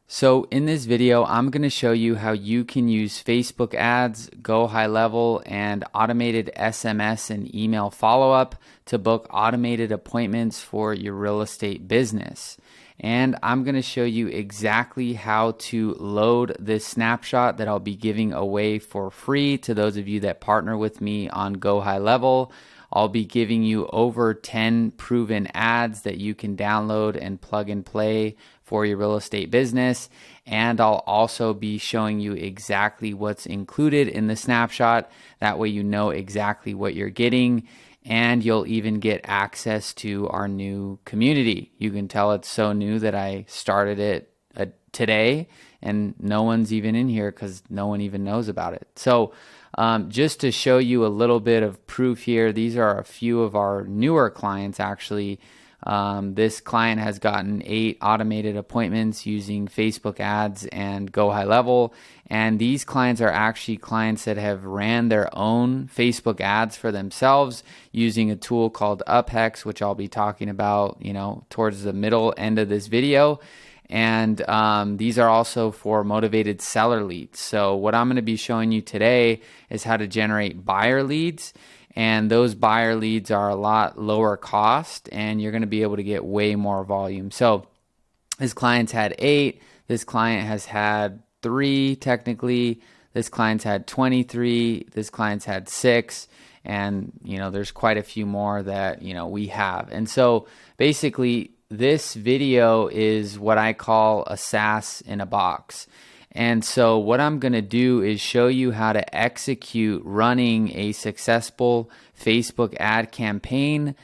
So in this video, I'm going to show you how you can use Facebook ads, GoHighLevel, and automated SMS and email follow-up to book automated appointments for your real estate business. And I'm going to show you exactly how to load this snapshot that I'll be giving away for free to those of you that partner with me on GoHighLevel. I'll be giving you over 10 proven ads that you can download and plug and play for your real estate business. And I'll also be showing you exactly what's included in the snapshot. That way you know exactly what you're getting, and you'll even get access to our new community. You can tell it's so new that I started it today, and no one's even in here because no one even knows about it. So just to show you a little bit of proof here, these are a few of our newer clients actually. This client has gotten 8 automated appointments using Facebook ads and GoHighLevel. And these clients are actually clients that have ran their own Facebook ads for themselves using a tool called Uphex, which I'll be talking about, towards the middle end of this video. And these are also for motivated seller leads. So what I'm going to be showing you today is how to generate buyer leads. And those buyer leads are a lot lower cost, and you're going to be able to get way more volume. So this client's had 8. This client has had 3 technically. This client's had 23. This client's had 6. And, there's quite a few more that, we have. And so basically this video is what I call a SaaS in a box. And so what I'm going to do is show you how to execute running a successful Facebook ad campaign,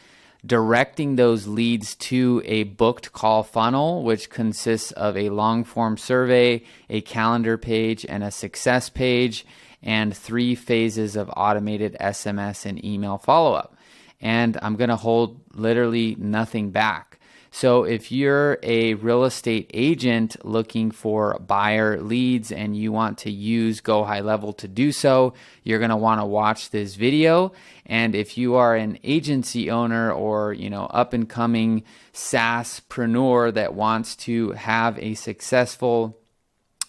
directing those leads to a booked call funnel, which consists of a long form survey, a calendar page, and a success page, and 3 phases of automated SMS and email follow-up. And I'm going to hold literally nothing back. So if you're a real estate agent looking for buyer leads and you want to use GoHighLevel to do so, you're going to want to watch this video. And if you are an agency owner or, up and coming SaaSpreneur that wants to have a successful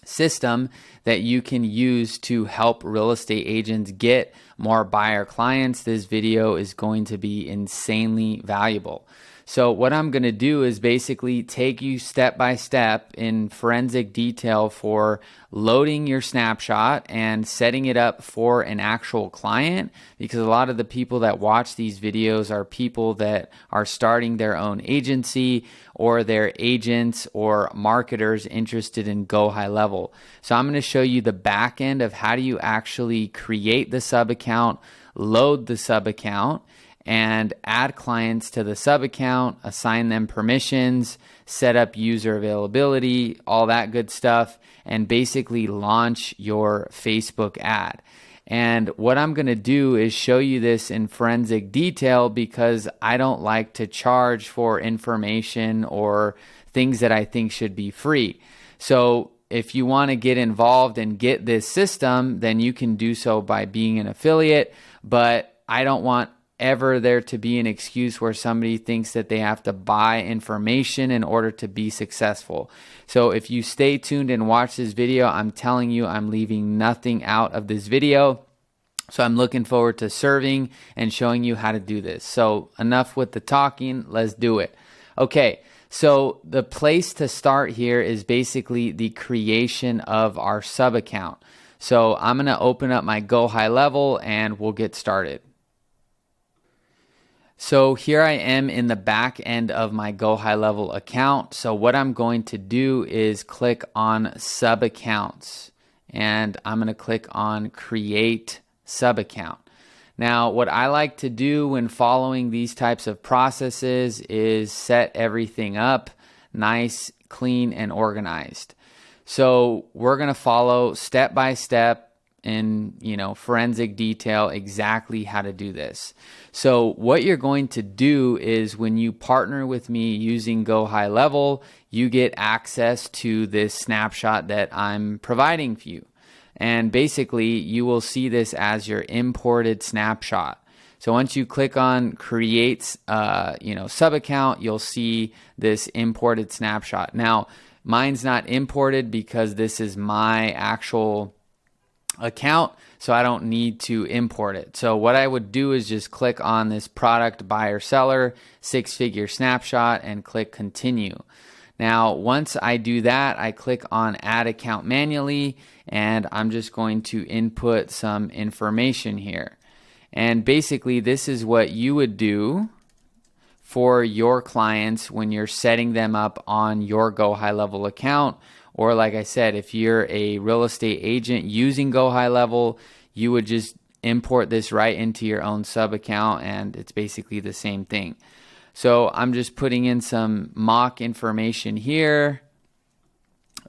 system that you can use to help real estate agents get more buyer clients, this video is going to be insanely valuable. So what I'm going to do is basically take you step by step in forensic detail for loading your snapshot and setting it up for an actual client, because a lot of the people that watch these videos are people that are starting their own agency or they're agents or marketers interested in GoHighLevel. So I'm going to show you the back end of how do you actually create the sub account, load the sub account, and add clients to the sub account, assign them permissions, set up user availability, all that good stuff, and basically launch your Facebook ad. And what I'm going to do is show you this in forensic detail because I don't like to charge for information or things that I think should be free. So if you want to get involved and get this system, then you can do so by being an affiliate, but I don't want ever there to be an excuse where somebody thinks that they have to buy information in order to be successful. So if you stay tuned and watch this video, I'm telling you, I'm leaving nothing out of this video. So I'm looking forward to serving and showing you how to do this. So enough with the talking, let's do it. Okay, so the place to start here is basically the creation of our sub account. So I'm going to open up my GoHighLevel and we'll get started. So here I am in the back end of my GoHighLevel account. So what I'm going to do is click on sub accounts, and I'm going to click on create sub account. Now, what I like to do when following these types of processes is set everything up nice, clean, and organized. So we're going to follow step by step in forensic detail exactly how to do this. So what you're going to do is when you partner with me using GoHighLevel, you get access to this snapshot that I'm providing for you. And basically you will see this as your imported snapshot. So once you click on create sub account, you'll see this imported snapshot. Now Mine's not imported because this is my actual account, so I don't need to import it. So what I would do is just click on this product buyer seller 6-figure snapshot and click continue. Now, once I do that, I click on add account manually, and I'm just going to input some information here. And basically, this is what you would do for your clients when you're setting them up on your GoHighLevel account. Or like I said, if you're a real estate agent using GoHighLevel, you would just import this right into your own sub account, and it's basically the same thing. So I'm just putting in some mock information here.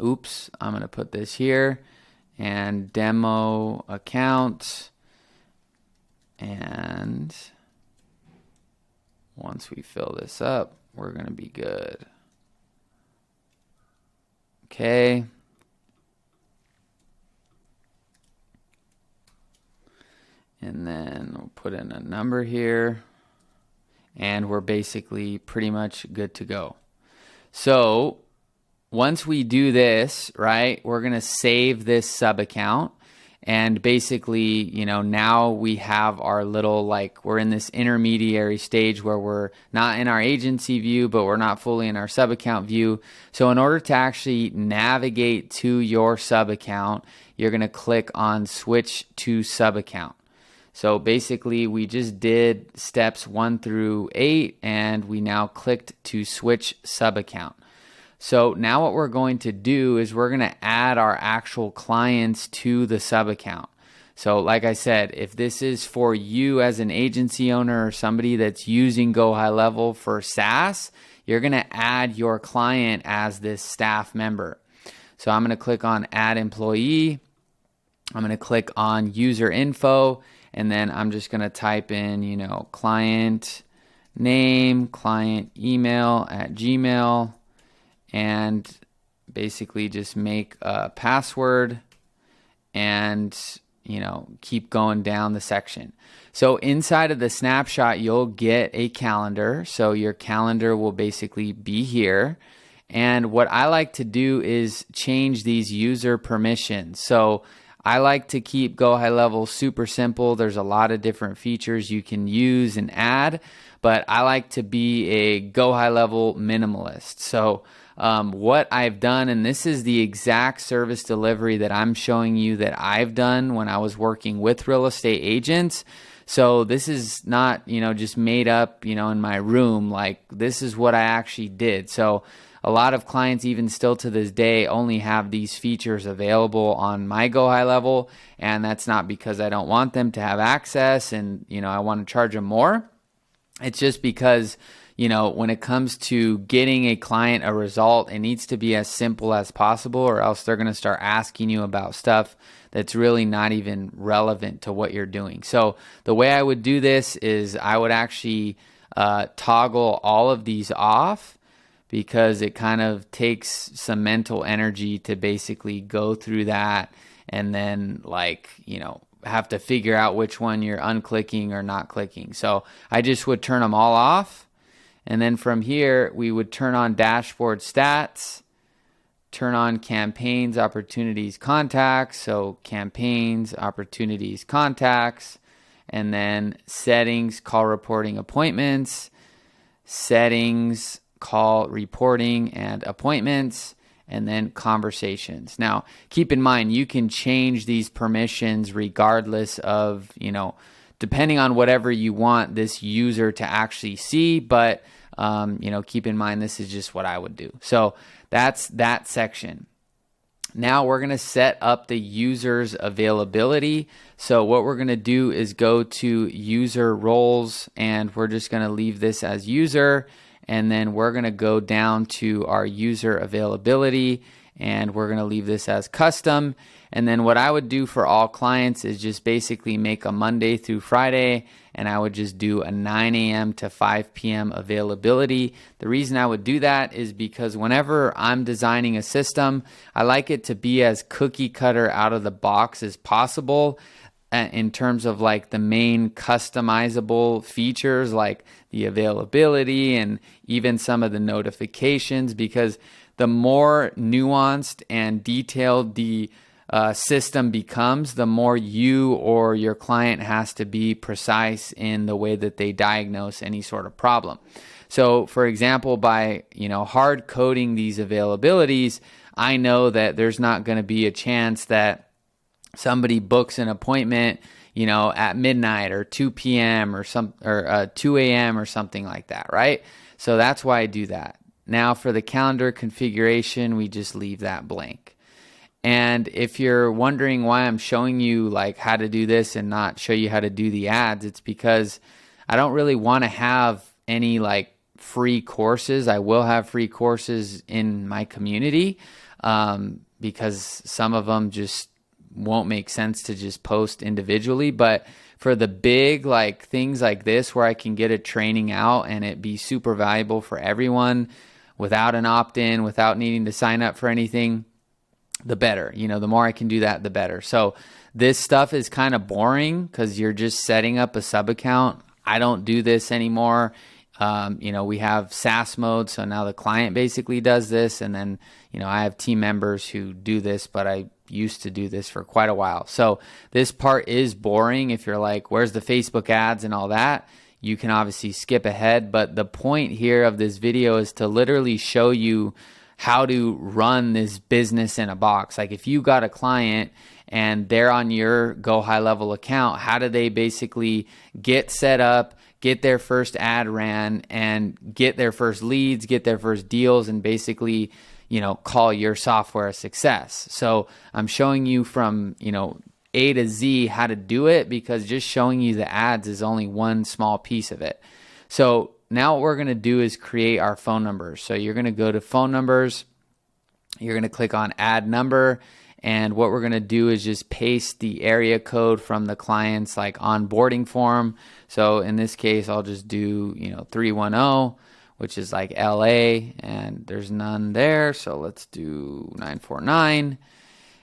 Oops, I'm going to put this here, and demo account. And once we fill this up, we're going to be good. Okay. And then we'll put in a number here. And we're basically pretty much good to go. So once we do this, right, we're going to save this sub account. And basically, now we have our little, we're in this intermediary stage where we're not in our agency view, but we're not fully in our sub account view. So in order to actually navigate to your sub account, you're going to click on switch to sub account. So basically, we just did steps 1 through 8, and we now clicked to switch sub account. So now what we're going to do is we're going to add our actual clients to the sub account. So like I said, if this is for you as an agency owner or somebody that's using GoHighLevel for SaaS, you're going to add your client as this staff member. So I'm going to click on add employee. I'm going to click on user info. And then I'm just going to type in, client name, client email at Gmail, and basically just make a password and, keep going down the section. So inside of the snapshot, you'll get a calendar. So your calendar will basically be here. And what I like to do is change these user permissions. So I like to keep GoHighLevel super simple. There's a lot of different features you can use and add, but I like to be a GoHighLevel minimalist. So what I've done, and this is the exact service delivery that I'm showing you that I've done when I was working with real estate agents. So this is not, just made up, in my room. This is what I actually did. So a lot of clients, even still to this day, only have these features available on my GoHighLevel, and that's not because I don't want them to have access and, I want to charge them more. It's just because, when it comes to getting a client a result, it needs to be as simple as possible, or else they're going to start asking you about stuff that's really not even relevant to what you're doing. So the way I would do this is I would actually toggle all of these off, because it kind of takes some mental energy to basically go through that and then have to figure out which one you're unclicking or not clicking. So I just would turn them all off. And then from here, we would turn on dashboard stats, turn on campaigns, opportunities, contacts. So campaigns, opportunities, contacts, and then settings, call reporting, appointments, settings, call reporting and appointments, and then conversations. Now, keep in mind, you can change these permissions regardless of, depending on whatever you want this user to actually see, but, keep in mind, this is just what I would do. So that's that section. Now we're going to set up the user's availability. So what we're going to do is go to user roles, and we're just going to leave this as user. And then we're going to go down to our user availability, and we're going to leave this as custom. And then what I would do for all clients is just basically make a Monday through Friday, and I would just do a 9 a.m. to 5 p.m. availability. The reason I would do that is because whenever I'm designing a system, I like it to be as cookie cutter out of the box as possible, in terms of the main customizable features like the availability and even some of the notifications, because the more nuanced and detailed the system becomes, the more you or your client has to be precise in the way that they diagnose any sort of problem. So for example, by hard coding these availabilities, I know that there's not going to be a chance that somebody books an appointment at midnight or 2 p.m. or 2 a.m. or something like that, right? So that's why I do that. Now for the calendar configuration, we just leave that blank. And if you're wondering why I'm showing you like how to do this and not show you how to do the ads, it's because I don't really want to have any like free courses. I will have free courses in my community because some of them just won't make sense to just post individually. But for the big like things like this where I can get a training out and it be super valuable for everyone without an opt-in, without needing to sign up for anything, the better. The more I can do that, the better. So this stuff is kind of boring because you're just setting up a sub account. I don't do this anymore. We have SaaS mode, so now the client basically does this, and then I have team members who do this, but I used to do this for quite a while. So this part is boring. If you're like, where's the Facebook ads and all that, you can obviously skip ahead. But the point here of this video is to literally show you how to run this business in a box. Like if you got a client and they're on your GoHighLevel account, how do they basically get set up, get their first ad ran, and get their first leads, get their first deals, and basically call your software a success. So I'm showing you from A to Z how to do it, because just showing you the ads is only one small piece of it. So now what we're going to do is create our phone numbers. So you're going to go to phone numbers, you're going to click on add number, and what we're going to do is just paste the area code from the client's like onboarding form. So in this case, I'll just do 310, which is like LA, and there's none there. So let's do 949.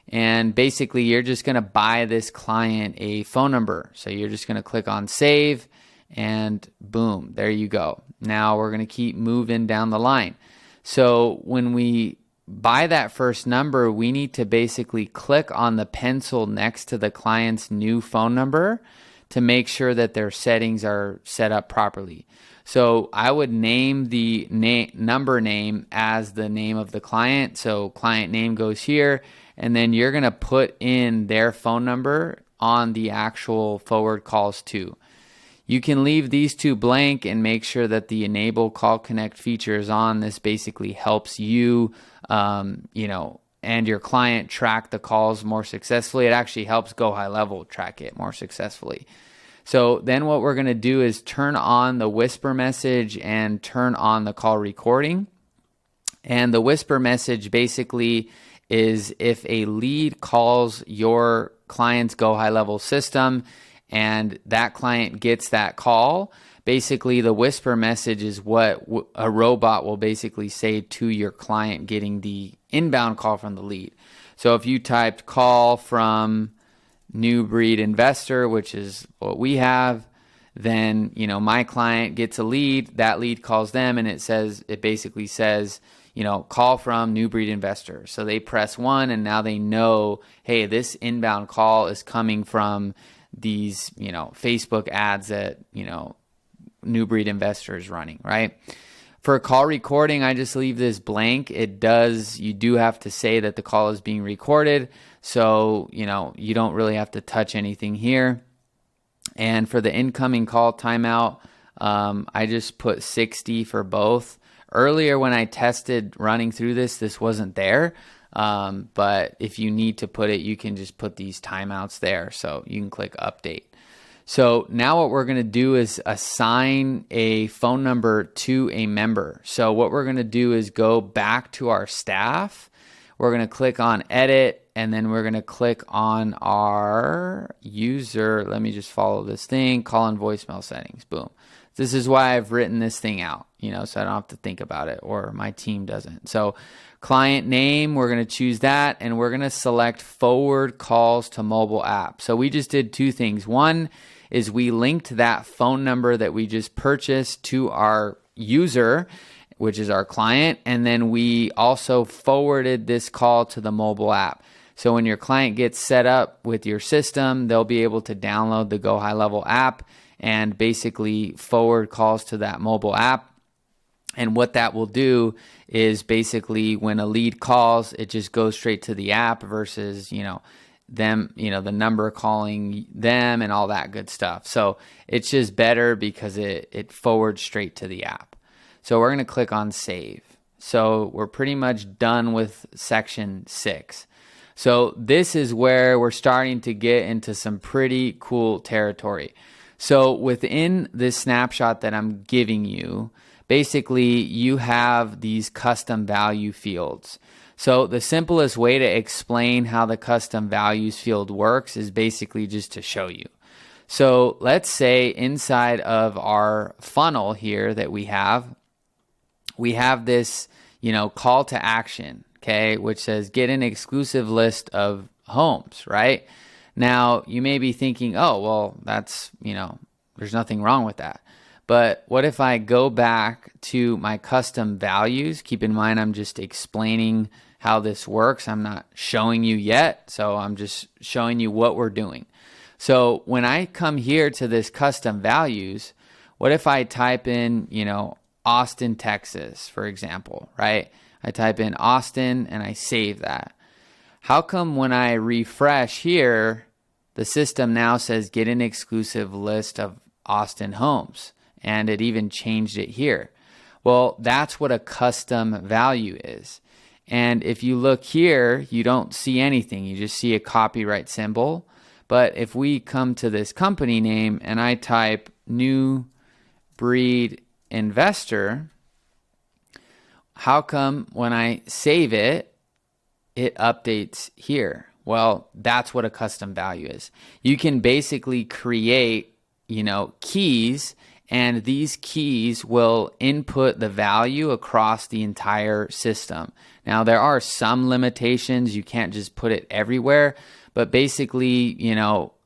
And basically you're just going to buy this client a phone number. So you're just going to click on save, and boom, there you go. Now we're going to keep moving down the line. So when we buy that first number, we need to basically click on the pencil next to the client's new phone number to make sure that their settings are set up properly. So I would name the number name as the name of the client. So client name goes here, and then you're going to put in their phone number on the actual forward calls too. You can leave these two blank and make sure that the enable call connect feature is on. This basically helps you, and your client track the calls more successfully. It actually helps GoHighLevel track it more successfully. So then what we're going to do is turn on the whisper message and turn on the call recording. And the whisper message basically is if a lead calls your client's GoHighLevel system and that client gets that call, basically the whisper message is what a robot will basically say to your client getting the inbound call from the lead. So if you typed call from New Breed Investor, which is what we have, then my client gets a lead, that lead calls them, and it basically says call from New Breed Investor. So they press 1, and now they know, hey, this inbound call is coming from these Facebook ads that New Breed Investor is running, right? For a call recording, I just leave this blank. You do have to say that the call is being recorded, so you don't really have to touch anything here. And for the incoming call timeout, I just put 60 for both. Earlier when I tested running through this wasn't there. But if you need to put it, you can just put these timeouts there. So you can click update. So now what we're going to do is assign a phone number to a member. So what we're going to do is go back to our staff. We're going to click on edit, and then we're going to click on our user. Let me just follow this thing, call and voicemail settings. Boom. This is why I've written this thing out, so I don't have to think about it, or my team doesn't. So client name, we're going to choose that, and we're going to select forward calls to mobile app. So we just did two things. One is we linked that phone number that we just purchased to our user. which is our client. And then we also forwarded this call to the mobile app. So when your client gets set up with your system, they'll be able to download the GoHighLevel app and basically forward calls to that mobile app. And what that will do is basically when a lead calls, it just goes straight to the app versus, them, the number calling them and all that good stuff. So it's just better because it forwards straight to the app. So we're going to click on save. So we're pretty much done with section 6. So this is where we're starting to get into some pretty cool territory. So within this snapshot that I'm giving you, basically you have these custom value fields. So the simplest way to explain how the custom values field works is basically just to show you. So let's say inside of our funnel here that we have this, call to action. Okay, which says get an exclusive list of homes, right? Now, you may be thinking, oh, well, that's, there's nothing wrong with that. But what if I go back to my custom values? Keep in mind, I'm just explaining how this works. I'm not showing you yet, so I'm just showing you what we're doing. So when I come here to this custom values, what if I type in, Austin, Texas, for example, right? I type in Austin and I save that. How come when I refresh here, the system now says get an exclusive list of Austin homes, and it even changed it here? Well, that's what a custom value is. And if you look here, you don't see anything. You just see a copyright symbol. But if we come to this company name and I type new breed investor, how come when I save it, it updates here? Well, that's what a custom value is. You can basically create, keys, and these keys will input the value across the entire system. Now, there are some limitations. You can't just put it everywhere, but basically,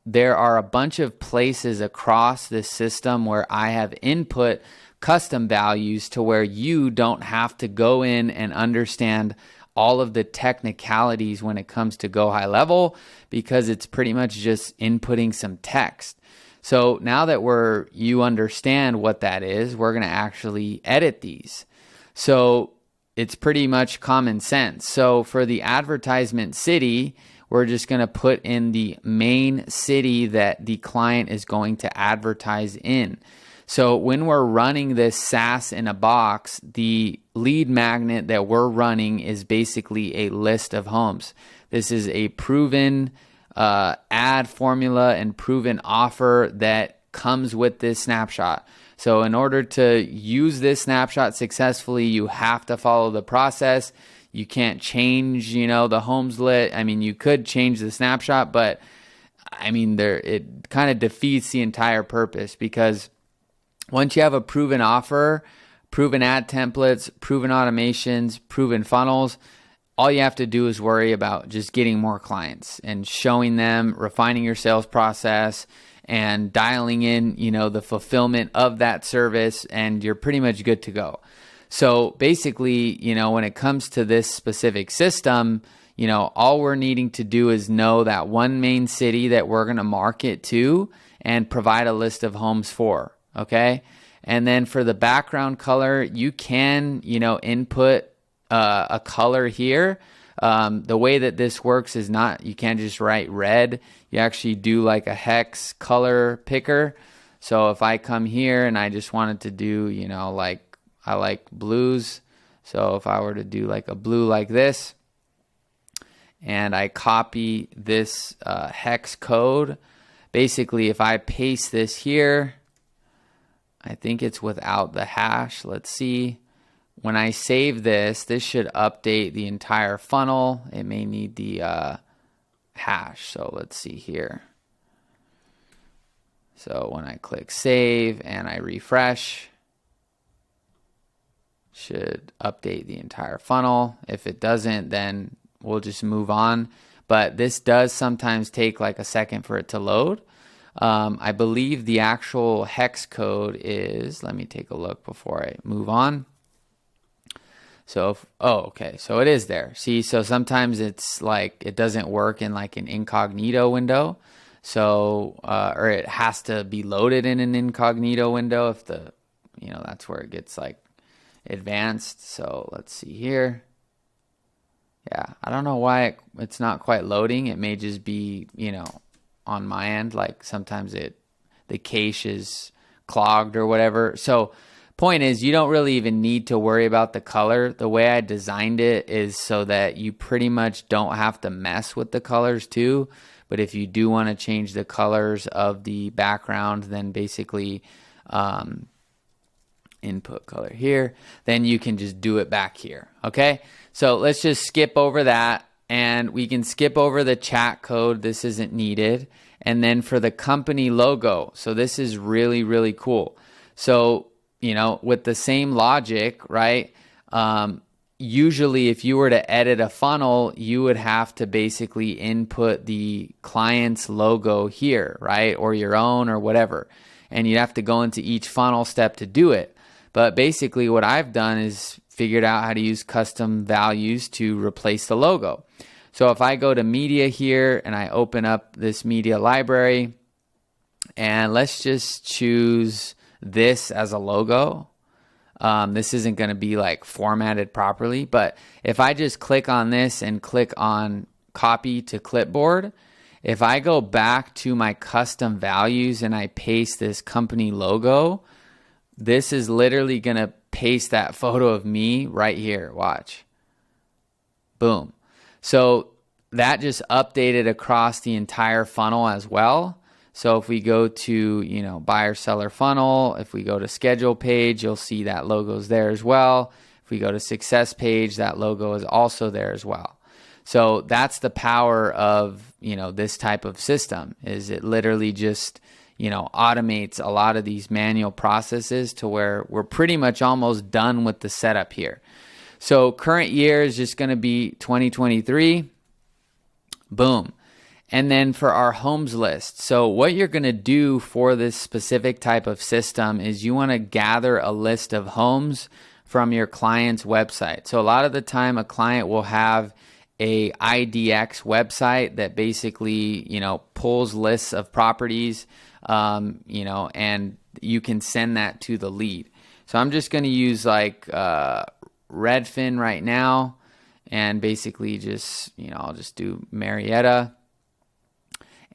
there are a bunch of places across this system where I have input custom values to where you don't have to go in and understand all of the technicalities when it comes to GoHighLevel, because it's pretty much just inputting some text. So now that you understand what that is, we're going to actually edit these. So it's pretty much common sense. So for the advertisement city, we're just going to put in the main city that the client is going to advertise in. So when we're running this SaaS in a box, the lead magnet that we're running is basically a list of homes. This is a proven ad formula and proven offer that comes with this snapshot. So in order to use this snapshot successfully, you have to follow the process. You can't change, the homes lit. You could change the snapshot, but it kind of defeats the entire purpose, because once you have a proven offer, proven ad templates, proven automations, proven funnels, all you have to do is worry about just getting more clients and showing them, refining your sales process, and dialing in, the fulfillment of that service, and you're pretty much good to go. So basically, when it comes to this specific system, all we're needing to do is know that one main city that we're going to market to and provide a list of homes for. Okay. And then for the background color, you can, input a color here. The way that this works is you can't just write red. You actually do like a hex color picker. So if I come here and I just wanted to do, I like blues. So if I were to do like a blue like this, and I copy this hex code, basically if I paste this here, I think it's without the hash. Let's see. When I save this, this should update the entire funnel. It may need the hash. So let's see here. So when I click save and I refresh, should update the entire funnel. If it doesn't, then we'll just move on. But this does sometimes take like a second for it to load. I believe the actual hex code is, let me take a look before I move on. So okay, so it is there. See, so sometimes it's like it doesn't work in like an incognito window. So, or it has to be loaded in an incognito window if that's where it gets like advanced. So let's see here. Yeah, I don't know why it's not quite loading. It may just be, on my end, like sometimes the cache is clogged or whatever. So point is, you don't really even need to worry about the color. The way I designed it is so that you pretty much don't have to mess with the colors too. But if you do want to change the colors of the background, then basically input color here, then you can just do it back here. Okay, so let's just skip over that, and we can skip over the chat code. This isn't needed. And then for the company logo, so this is really, really cool. So, with the same logic, right? Usually if you were to edit a funnel, you would have to basically input the client's logo here, right? Or your own or whatever. And you'd have to go into each funnel step to do it. But basically what I've done is figured out how to use custom values to replace the logo. So if I go to media here and I open up this media library, and let's just choose this as a logo. This isn't going to be like formatted properly, but if I just click on this and click on copy to clipboard, if I go back to my custom values and I paste this company logo, this is literally going to paste that photo of me right here. Watch. Boom. So that just updated across the entire funnel as well. So if we go to, buyer seller funnel, if we go to schedule page, you'll see that logo's there as well. If we go to success page, that logo is also there as well. So that's the power of, this type of system, is it literally just, automates a lot of these manual processes to where we're pretty much almost done with the setup here. So current year is just going to be 2023. Boom. And then for our homes list, so what you're going to do for this specific type of system is you want to gather a list of homes from your client's website. So a lot of the time a client will have a IDX website that basically, pulls lists of properties, and you can send that to the lead. So I'm just going to use like Redfin right now, and basically just, I'll just do Marietta.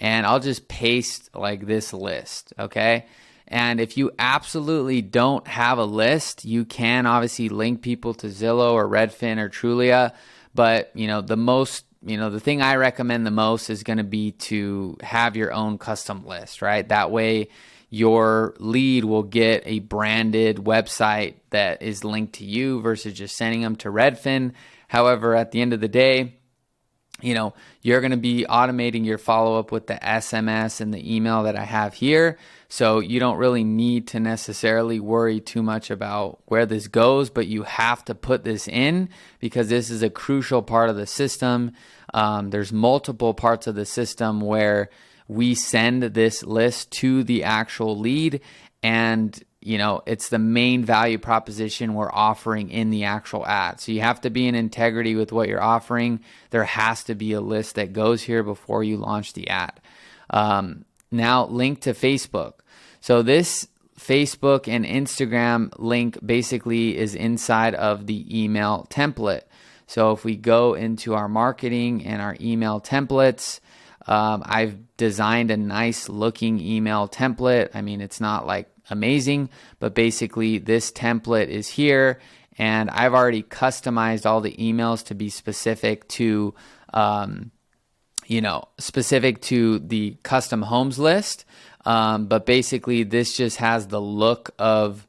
And I'll just paste like this list, okay? And if you absolutely don't have a list, you can obviously link people to Zillow or Redfin or Trulia. But, the thing I recommend the most is going to be to have your own custom list, right? That way your lead will get a branded website that is linked to you versus just sending them to Redfin. However, at the end of the day, you're going to be automating your follow-up with the SMS and the email that I have here. So you don't really need to necessarily worry too much about where this goes, but you have to put this in because this is a crucial part of the system. There's multiple parts of the system where we send this list to the actual lead, and it's the main value proposition we're offering in the actual ad. So you have to be in integrity with what you're offering. There has to be a list that goes here before you launch the ad. Now, link to Facebook. So this Facebook and Instagram link basically is inside of the email template. So if we go into our marketing and our email templates, I've designed a nice looking email template. I mean, it's not like amazing, but basically this template is here, and I've already customized all the emails to be specific to the custom homes list. But basically this just has the look of,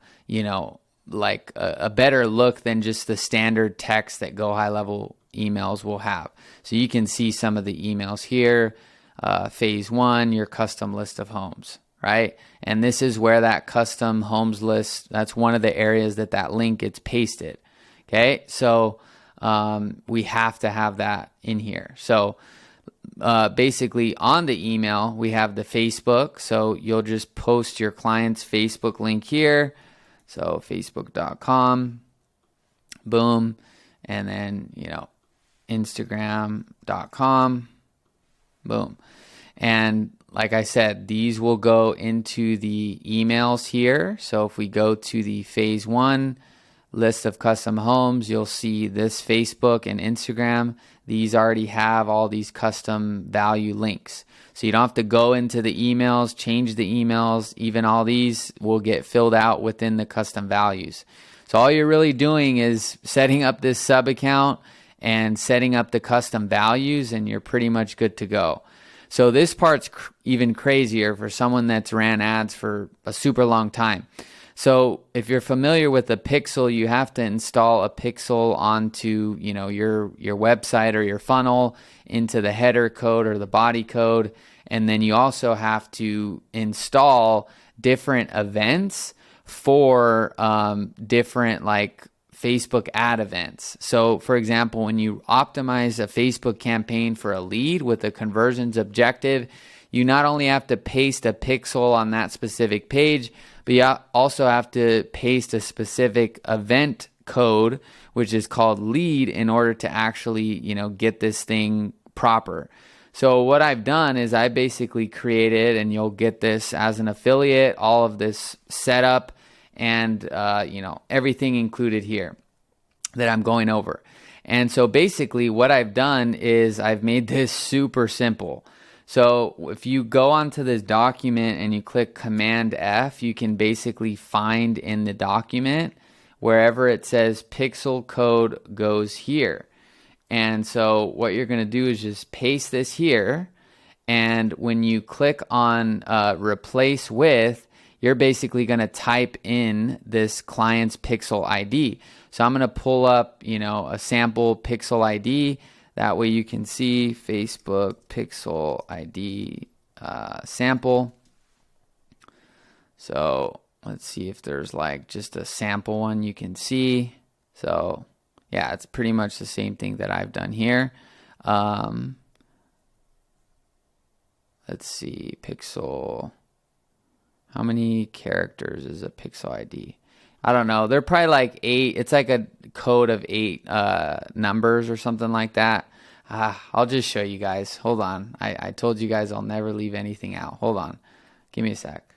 like a better look than just the standard text that GoHighLevel emails will have. So you can see some of the emails here. Phase 1, your custom list of homes, right? And this is where that custom homes list, that's one of the areas that link gets pasted. Okay, so we have to have that in here. So basically on the email, we have the Facebook. So you'll just post your client's Facebook link here. So facebook.com, boom. and then, Instagram.com, boom. And like I said, these will go into the emails here. So if we go to the phase 1 list of custom homes, you'll see this Facebook and Instagram. These already have all these custom value links. So you don't have to go into the emails, change the emails. Even all these will get filled out within the custom values. So all you're really doing is setting up this sub account and setting up the custom values, and you're pretty much good to go. So this part's even crazier for someone that's ran ads for a super long time. So if you're familiar with a pixel, you have to install a pixel onto, your website or your funnel, into the header code or the body code. And then you also have to install different events for different Facebook ad events. So for example, when you optimize a Facebook campaign for a lead with a conversions objective, you not only have to paste a pixel on that specific page, but you also have to paste a specific event code, which is called lead, in order to actually, get this thing proper. So what I've done is I basically created, and you'll get this as an affiliate, all of this setup and, everything included here that I'm going over. And so basically what I've done is I've made this super simple. So if you go onto this document and you click Command F, you can basically find in the document wherever it says pixel code goes here. And so what you're going to do is just paste this here. And when you click on replace with, you're basically going to type in this client's pixel ID. So I'm going to pull up, a sample pixel ID. That way you can see Facebook pixel ID sample. So let's see if there's just a sample one you can see. So yeah, it's pretty much the same thing that I've done here. Let's see, pixel. How many characters is a pixel ID? I don't know. They're probably 8. It's like a code of 8 numbers or something like that. I'll just show you guys. Hold on. I told you guys I'll never leave anything out. Hold on. Give me a sec.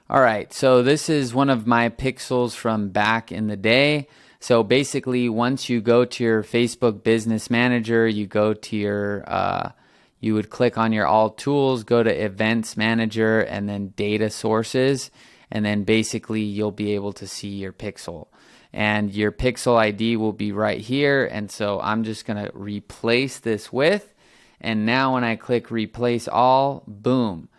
All right. So this is one of my pixels from back in the day. So basically, once you go to your Facebook Business Manager, you go to your... you would click on your all tools, go to events manager, and then data sources. And then basically you'll be able to see your pixel. And your pixel ID will be right here. And so I'm just going to replace this with. And now when I click replace all, boom.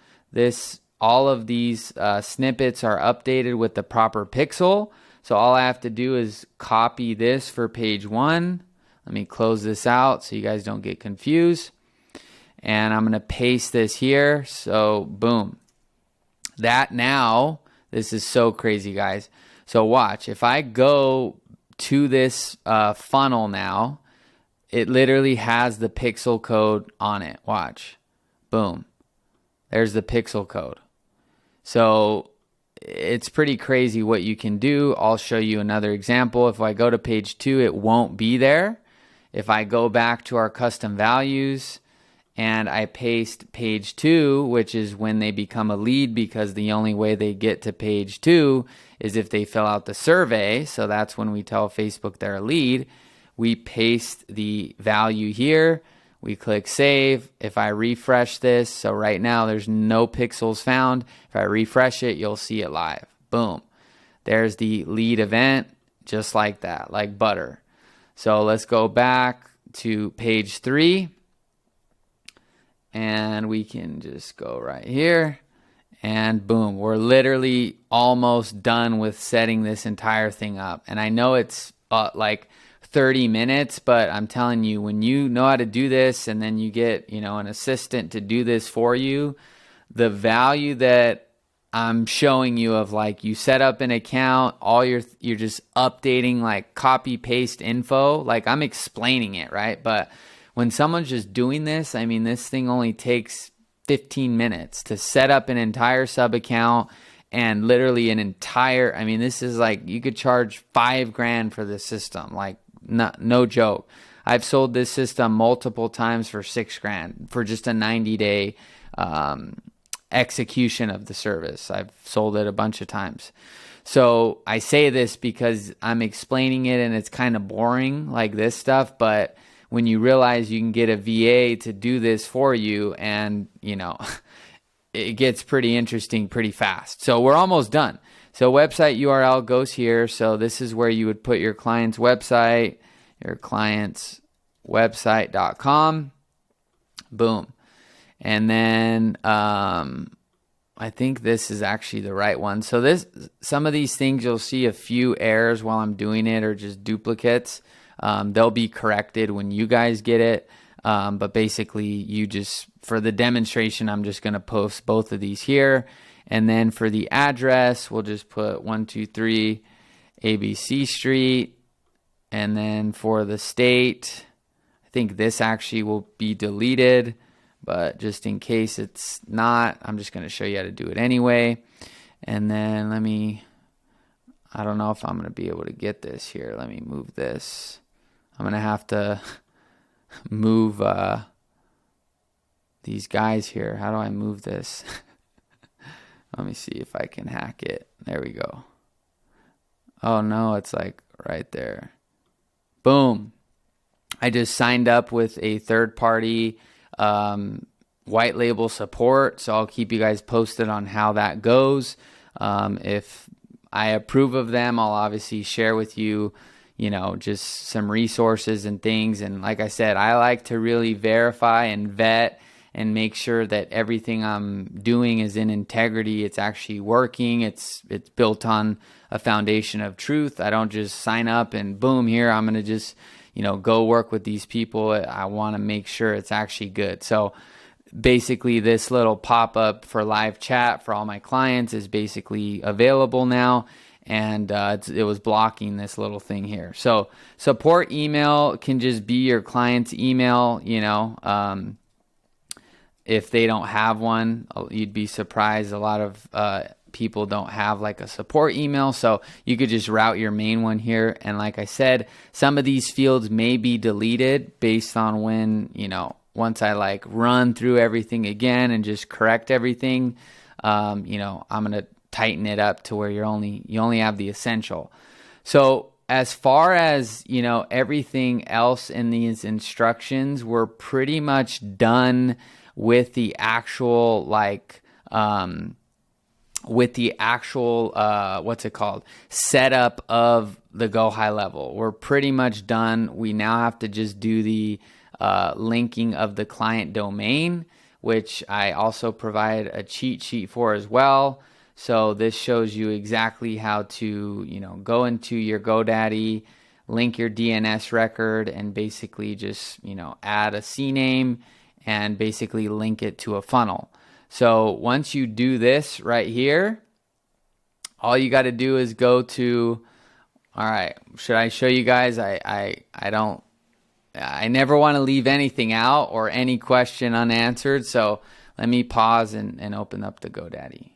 All of these snippets are updated with the proper pixel. So all I have to do is copy this for page 1. Let me close this out so you guys don't get confused. And I'm going to paste this here. So boom. This is so crazy, guys. So watch. If I go to this funnel now, it literally has the pixel code on it. Watch. Boom. There's the pixel code. So it's pretty crazy what you can do. I'll show you another example. If I go to page 2, it won't be there. If I go back to our custom values, and I paste page 2, which is when they become a lead, because the only way they get to page 2 is if they fill out the survey. So that's when we tell Facebook they're a lead. We paste the value here. We click save. If I refresh this, so right now there's no pixels found. If I refresh it, you'll see it live. Boom. There's the lead event, just like that, like butter. So let's go back to page 3. And we can just go right here, and boom, we're literally almost done with setting this entire thing up. And I know it's 30 minutes, but I'm telling you, when you know how to do this and then you get, an assistant to do this for you, the value that I'm showing you of you set up an account, you're just updating copy paste info, I'm explaining it, right? But when someone's just doing this, this thing only takes 15 minutes to set up an entire sub account, and literally this is you could charge $5,000 for this system, no joke. I've sold this system multiple times for $6,000 for just a 90-day execution of the service. I've sold it a bunch of times. So I say this because I'm explaining it and it's kind of boring, like this stuff, but when you realize you can get a VA to do this for you, and it gets pretty interesting pretty fast. So we're almost done. So website URL goes here. So this is where you would put your client's website, your client's website.com. Boom. And then I think this is actually the right one. So some of these things you'll see a few errors while I'm doing it, or just duplicates. They'll be corrected when you guys get it. But basically for the demonstration, I'm just going to post both of these here. And then for the address, we'll just put 123 ABC Street. And then for the state, I think this actually will be deleted, but just in case it's not, I'm just going to show you how to do it anyway. And then I don't know if I'm going to be able to get this here. Let me move this. I'm going to have to move these guys here. How do I move this? Let me see if I can hack it. There we go. Oh no, it's like right there. Boom. I just signed up with a third-party white label support, so I'll keep you guys posted on how that goes. If I approve of them, I'll obviously share with you, just some resources and things. And like I said, I like to really verify and vet and make sure that everything I'm doing is in integrity. It's actually working. It's built on a foundation of truth. I don't just sign up and boom, here I'm going to just go work with these people. I want to make sure it's actually good. So basically this little pop-up for live chat for all my clients is basically available now. And it was blocking this little thing here. So support email can just be your client's email, if they don't have one. You'd be surprised. A lot of people don't have like a support email. So you could just route your main one here. And like I said, some of these fields may be deleted based on when, once I run through everything again and just correct everything, I'm going to tighten it up to where you only have the essential. So as far as, everything else in these instructions, we're pretty much done with the actual setup of the GoHighLevel. We're pretty much done. We now have to just do the linking of the client domain, which I also provide a cheat sheet for as well. So this shows you exactly how to, go into your GoDaddy, link your DNS record, and basically just, add a CNAME and basically link it to a funnel. So once you do this right here, all you got to do is go to, all right, should I show you guys? I never want to leave anything out or any question unanswered. So let me pause and open up the GoDaddy.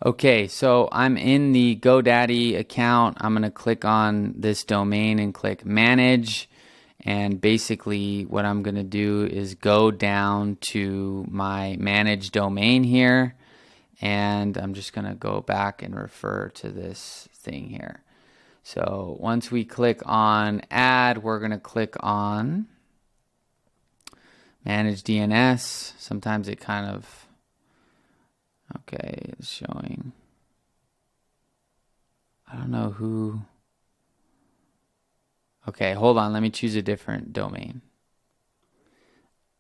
Okay, so I'm in the GoDaddy account. I'm going to click on this domain and click manage. And basically what I'm going to do is go down to my manage domain here. And I'm just going to go back and refer to this thing here. So once we click on add, we're going to click on manage DNS. Sometimes it kind of, okay, it's showing. I don't know who. Okay, hold on. Let me choose a different domain.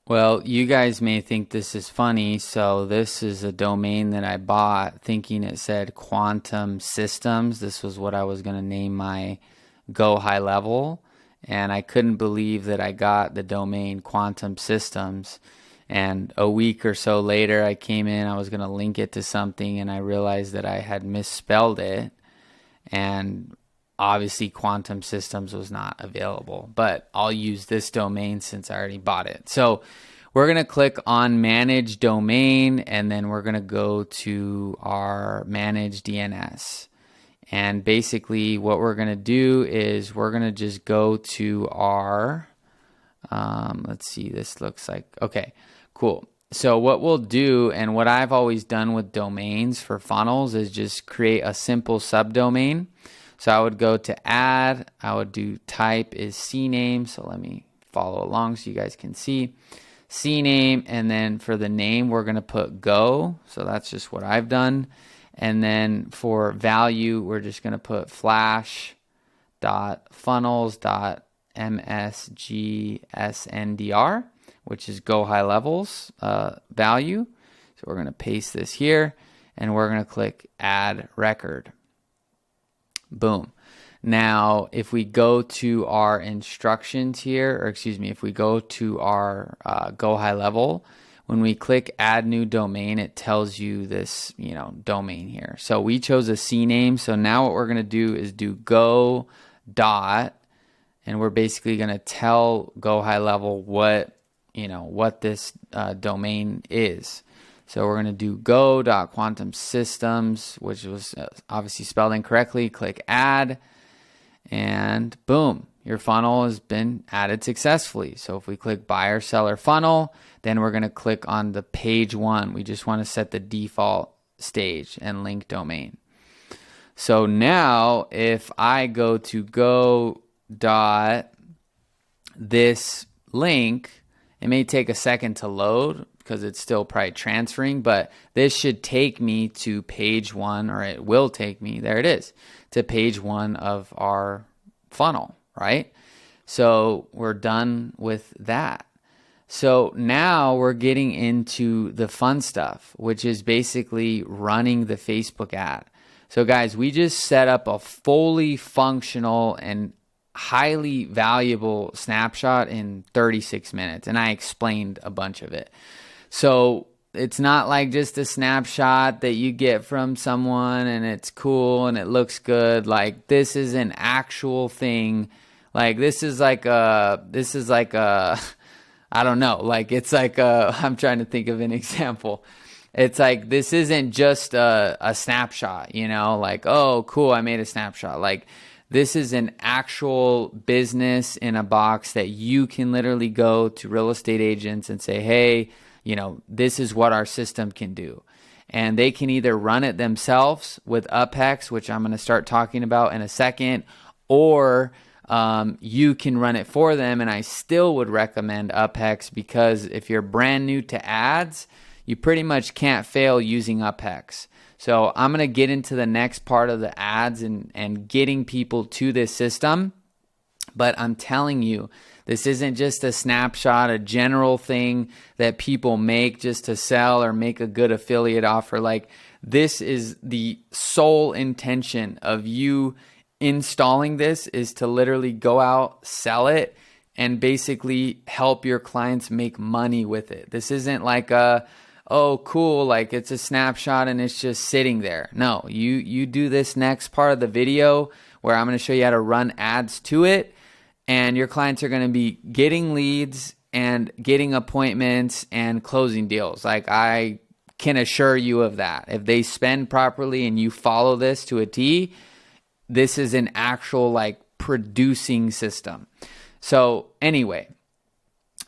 Well, you guys may think this is funny. So this is a domain that I bought thinking it said Quantum Systems. This was what I was going to name my GoHighLevel. And I couldn't believe that I got the domain Quantum Systems. And a week or so later, I came in, I was going to link it to something, and I realized that I had misspelled it. And obviously, Quantum Systems was not available, but I'll use this domain since I already bought it. So we're going to click on Manage Domain, and then we're going to go to our Manage DNS. And basically what we're going to do is we're going to just go to our, let's see, this looks like, okay, cool. So what we'll do, and what I've always done with domains for funnels, is just create a simple subdomain. So I would go to add, I would do type is CNAME. So let me follow along so you guys can see. CNAME, and then for the name, we're going to put go. So that's just what I've done. And then for value, we're just going to put flash.funnels.msgsndr, which is GoHighLevel's value. So we're going to paste this here, and we're going to click add record. Boom. Now, if we go to our instructions here, or excuse me, if we go to our GoHighLevel, when we click add new domain, it tells you this, domain here. So we chose a CNAME. So now what we're going to do is do go dot, and we're basically going to tell GoHighLevel what this domain is. So we're going to do go.quantumsystems, which was obviously spelled incorrectly. Click add, and boom, your funnel has been added successfully. So if we click buyer seller funnel, then we're going to click on the page one. We just want to set the default stage and link domain. So now if I go to go dot this link, it may take a second to load because it's still probably transferring, but this should take me to page one, or it will take me, there it is, to page one of our funnel, right? So we're done with that. So now we're getting into the fun stuff, which is basically running the Facebook ad. So guys, we just set up a fully functional and highly valuable snapshot in 36 minutes, and I explained a bunch of it. So it's not like just a snapshot that you get from someone and it's cool and it looks good. Like, this is an actual thing. Like, this is like a I don't know, like it's like I'm trying to think of an example. It's like, this isn't just a snapshot, like, oh, cool, I made a snapshot. Like, this is an actual business in a box that you can literally go to real estate agents and say, hey, this is what our system can do. And they can either run it themselves with Uphex, which I'm going to start talking about in a second, or you can run it for them. And I still would recommend Uphex, because if you're brand new to ads, you pretty much can't fail using Uphex. So I'm going to get into the next part of the ads and getting people to this system. But I'm telling you, this isn't just a snapshot, a general thing that people make just to sell or make a good affiliate offer. Like, this is the sole intention of you installing this, is to literally go out, sell it, and basically help your clients make money with it. This isn't like oh, cool, like it's a snapshot and it's just sitting there. No, you do this next part of the video where I'm going to show you how to run ads to it. And your clients are going to be getting leads and getting appointments and closing deals. Like, I can assure you of that. If they spend properly and you follow this to a T, this is an actual like producing system. So anyway,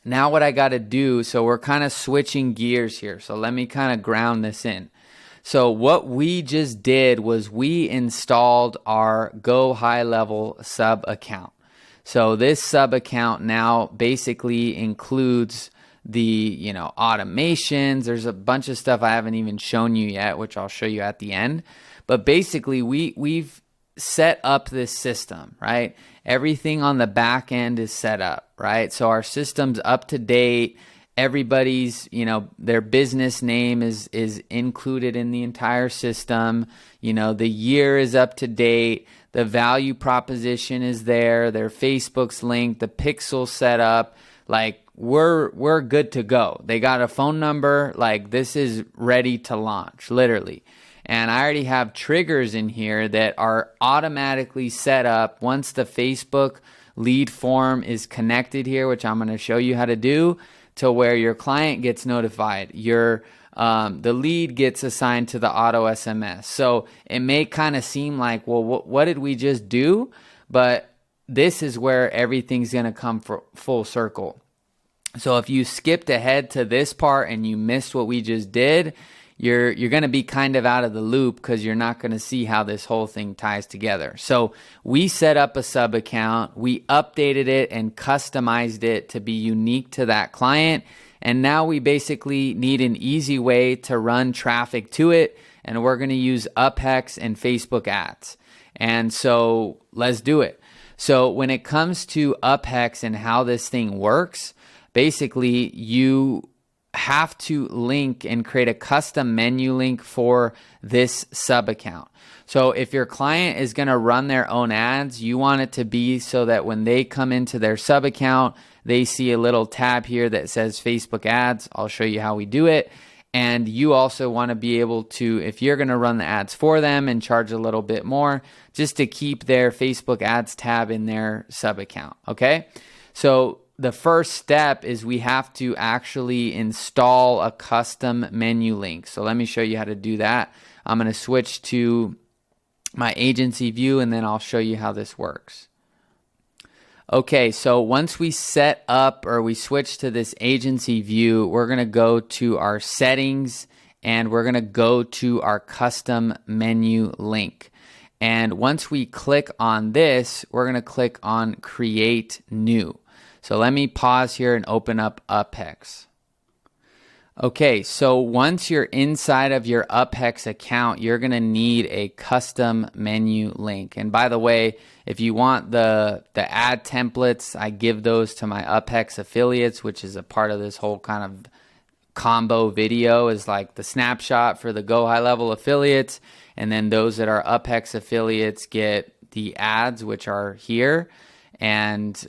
now what I got to do, so we're kind of switching gears here. So let me kind of ground this in. So what we just did was we installed our GoHighLevel sub account. So this sub account now basically includes the, automations. There's a bunch of stuff I haven't even shown you yet, which I'll show you at the end. But basically we've set up this system, right? Everything on the back end is set up, right? So our system's up to date. Everybody's, their business name is included in the entire system. The year is up to date. The value proposition is there. Their Facebook's linked. The pixel set up. Like, we're good to go. They got a phone number. Like, this is ready to launch, literally. And I already have triggers in here that are automatically set up once the Facebook lead form is connected here, which I'm going to show you how to do, to where your client gets notified, the lead gets assigned to the auto SMS. So it may kind of seem like, well, what did we just do? But this is where everything's going to come full circle. So if you skipped ahead to this part and you missed what we just did, you're going to be kind of out of the loop because you're not going to see how this whole thing ties together. So we set up a sub account, we updated it and customized it to be unique to that client. And now we basically need an easy way to run traffic to it. And we're going to use Uphex and Facebook ads. And so let's do it. So when it comes to Uphex and how this thing works, basically you have to link and create a custom menu link for this sub account. So if your client is going to run their own ads, you want it to be so that when they come into their sub account, they see a little tab here that says Facebook ads. I'll show you how we do it. And you also want to be able to, if you're going to run the ads for them and charge a little bit more, just to keep their Facebook ads tab in their sub account. Okay. So the first step is we have to actually install a custom menu link. So let me show you how to do that. I'm going to switch to my agency view and then I'll show you how this works. Okay, so once we set up or we switch to this agency view, we're going to go to our settings and we're going to go to our custom menu link. And once we click on this, we're going to click on create new. So let me pause here and open up Uphex. Okay, so once you're inside of your Uphex account, you're going to need a custom menu link. And by the way, if you want the ad templates, I give those to my Uphex affiliates, which is a part of this whole kind of combo video, is like the Snapshot for the GoHighLevel affiliates. And then those that are Uphex affiliates get the ads, which are here. And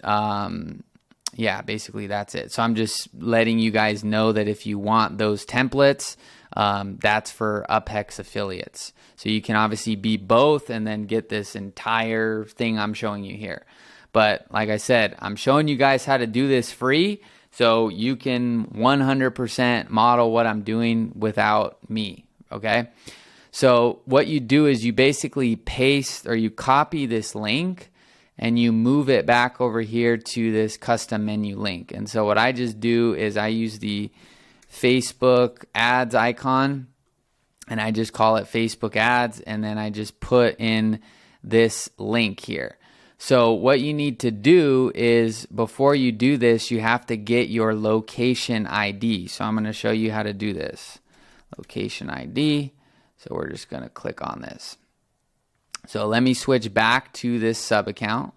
yeah, basically that's it. So I'm just letting you guys know that if you want those templates, that's for Uphex affiliates. So you can obviously be both and then get this entire thing I'm showing you here. But like I said, I'm showing you guys how to do this free so you can 100% model what I'm doing without me, okay? So what you do is you basically paste or you copy this link and you move it back over here to this custom menu link. And so what I just do is I use the Facebook ads icon and I just call it Facebook ads, and then I just put in this link here. So what you need to do is before you do this, you have to get your location ID. So I'm going to show you how to do this. Location ID. So we're just going to click on this. So let me switch back to this sub account.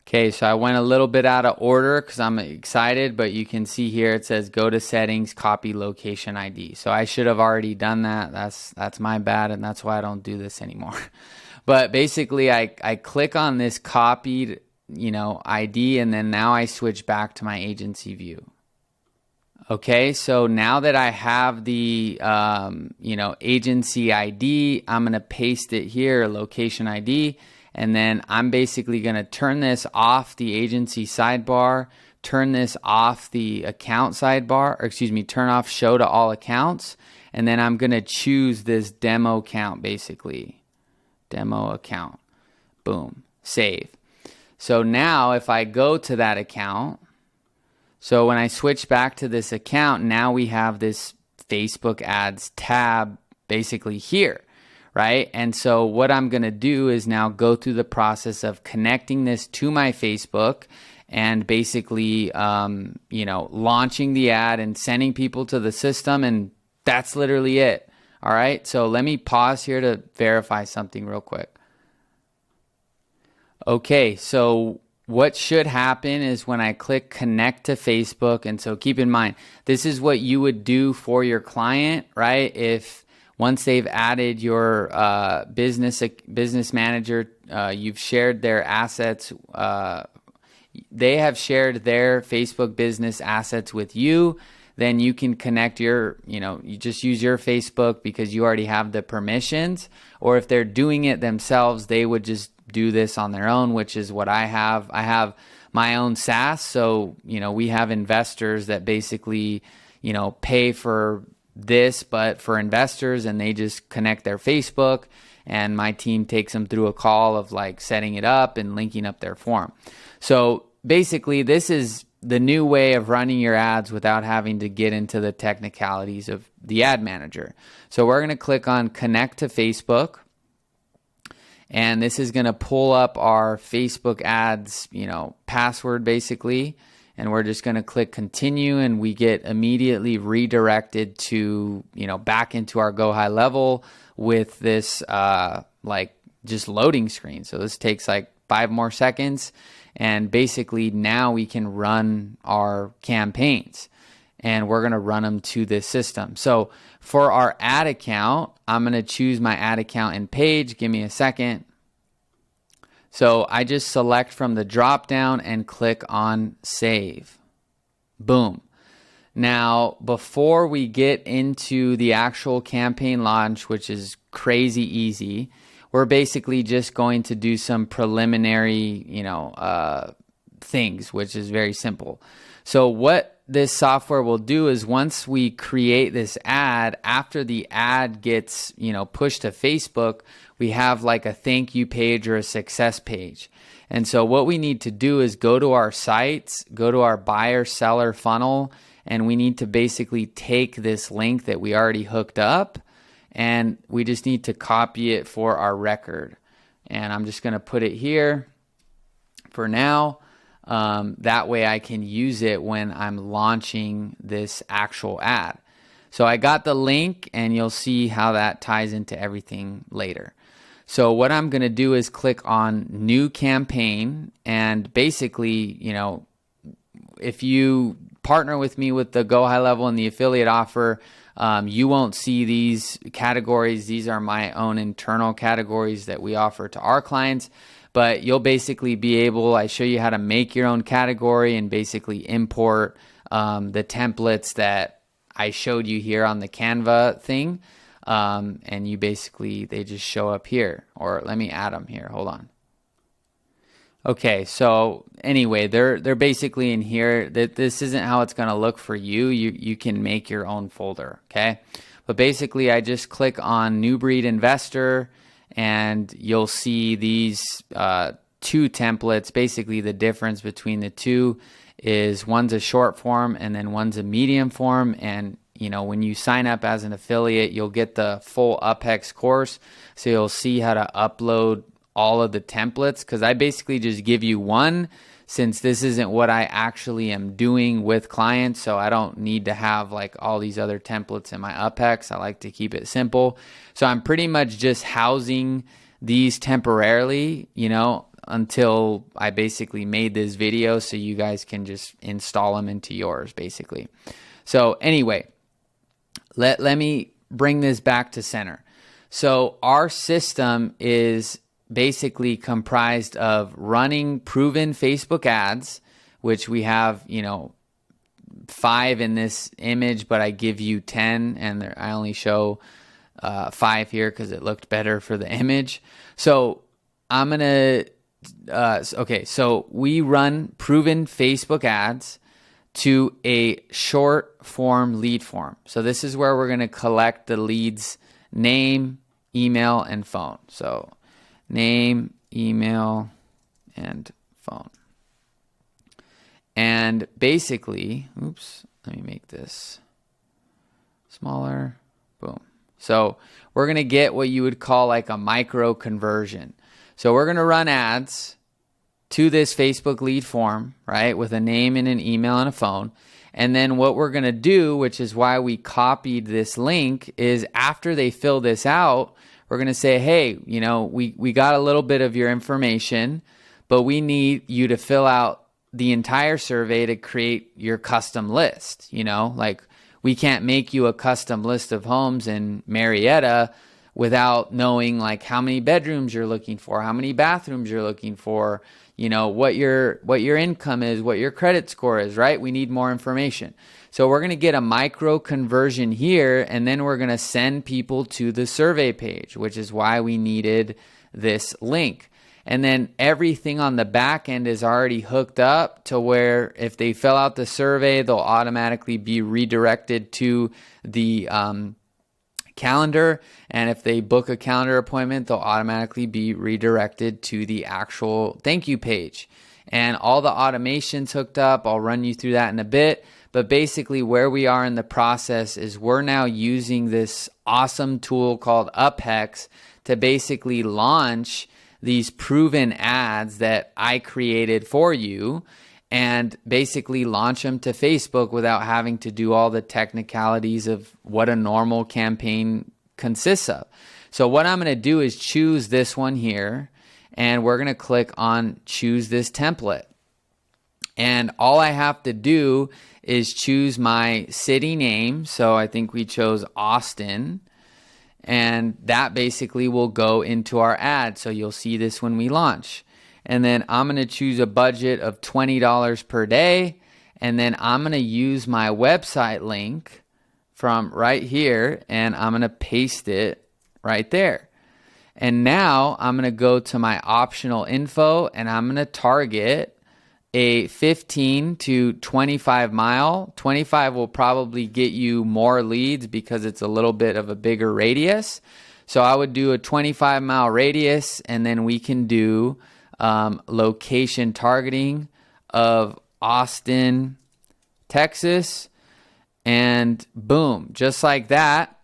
Okay, so I went a little bit out of order because I'm excited, but you can see here it says go to settings, copy location ID. So I should have already done that. That's my bad, and that's why I don't do this anymore. But basically I click on this copied, ID, and then now I switch back to my agency view. Okay, so now that I have the agency ID, I'm going to paste it here, location ID, and then I'm basically going to turn this off the agency sidebar, turn this off the account sidebar, or excuse me, turn off show to all accounts, and then I'm going to choose this demo account basically. Demo account. Boom. Save. So now if I go to that account, so when I switch back to this account, now we have this Facebook ads tab basically here, right? And so what I'm going to do is now go through the process of connecting this to my Facebook and basically, launching the ad and sending people to the system. And that's literally it. All right. So let me pause here to verify something real quick. Okay. So what should happen is when I click connect to Facebook, and so keep in mind, this is what you would do for your client, right? If once they've added your business manager, you've shared their assets, they have shared their Facebook business assets with you, then you can connect your, you just use your Facebook because you already have the permissions. Or if they're doing it themselves, they would just do this on their own, which is what I have. I have my own SaaS. So, we have investors that basically, pay for this, but for investors, and they just connect their Facebook, and my team takes them through a call of like setting it up and linking up their form. So basically, this is the new way of running your ads without having to get into the technicalities of the ad manager. So we're going to click on connect to Facebook, and this is going to pull up our Facebook ads, password basically. And we're just going to click continue, and we get immediately redirected to, back into our GoHighLevel with this just loading screen. So this takes like 5 more seconds. And basically now we can run our campaigns, and we're going to run them to this system. So for our ad account, I'm going to choose my ad account and page. Give me a second. So I just select from the drop down and click on save. Boom. Now, before we get into the actual campaign launch, which is crazy easy, we're basically just going to do some preliminary, things, which is very simple. So what this software will do is once we create this ad, after the ad gets, pushed to Facebook, we have like a thank you page or a success page. And so what we need to do is go to our sites, go to our buyer seller funnel, and we need to basically take this link that we already hooked up, and we just need to copy it for our record. And I'm just going to put it here for now. That way I can use it when I'm launching this actual ad. So I got the link, and you'll see how that ties into everything later. So what I'm going to do is click on new campaign, and basically, if you partner with me with the GoHighLevel and the affiliate offer, you won't see these categories. These are my own internal categories that we offer to our clients. But you'll basically be able, I show you how to make your own category and basically import the templates that I showed you here on the Canva thing. And they just show up here. Or let me add them here. Hold on. Okay, so anyway, they're basically in here. This isn't how it's going to look for you. You can make your own folder, okay? But basically, I just click on New Breed Investor, and you'll see these 2 templates. Basically, the difference between the two is one's a short form and then one's a medium form. And when you sign up as an affiliate, you'll get the full Uphex course. So you'll see how to upload all of the templates, because I basically just give you one, since this isn't what I actually am doing with clients. So I don't need to have like all these other templates in my Uphex. I like to keep it simple. So I'm pretty much just housing these temporarily, until I basically made this video so you guys can just install them into yours basically. So anyway, let me bring this back to center. So our system is basically comprised of running proven Facebook ads, which we have, 5 in this image, but I give you 10, and I only show 5 here because it looked better for the image. So I'm going to, so we run proven Facebook ads to a short form lead form. So this is where we're going to collect the lead's name, email, and phone. So name, email, and phone. And basically, let me make this smaller. Boom. So we're going to get what you would call like a micro conversion. So we're going to run ads to this Facebook lead form, right, with a name and an email and a phone. And then what we're going to do, which is why we copied this link, is after they fill this out, we're going to say, hey, we got a little bit of your information, but we need you to fill out the entire survey to create your custom list. Like we can't make you a custom list of homes in Marietta without knowing like how many bedrooms you're looking for, how many bathrooms you're looking for, what your income is, what your credit score is, right? We need more information. So we're going to get a micro conversion here, and then we're going to send people to the survey page, which is why we needed this link. And then everything on the back end is already hooked up to where if they fill out the survey, they'll automatically be redirected to the calendar. And if they book a calendar appointment, they'll automatically be redirected to the actual thank you page. And all the automation's hooked up. I'll run you through that in a bit. But basically where we are in the process is we're now using this awesome tool called Uphex to basically launch these proven ads that I created for you and basically launch them to Facebook without having to do all the technicalities of what a normal campaign consists of. So what I'm going to do is choose this one here, and we're going to click on choose this template. And all I have to do is choose my city name. So I think we chose Austin. And that basically will go into our ad. So you'll see this when we launch. And then I'm going to choose a budget of $20 per day. And then I'm going to use my website link from right here. And I'm going to paste it right there. And now I'm going to go to my optional info. And I'm going to target a 15 to 25 mile. 25 will probably get you more leads because it's a little bit of a bigger radius. So I would do a 25-mile radius, and then we can do location targeting of Austin, Texas, and boom, just like that.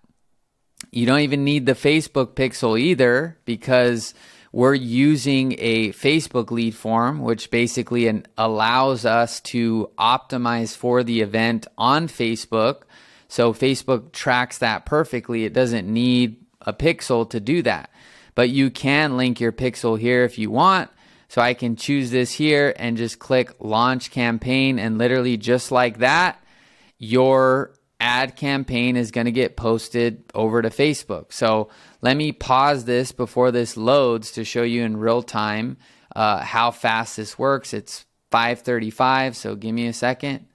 You don't even need the Facebook pixel either because we're using a Facebook lead form, which basically allows us to optimize for the event on Facebook. So Facebook tracks that perfectly. It doesn't need a pixel to do that. But you can link your pixel here if you want. So I can choose this here and just click launch campaign, and literally just like that, your ad campaign is going to get posted over to Facebook. So let me pause this before this loads to show you in real time how fast this works. It's 5:35, so give me a second.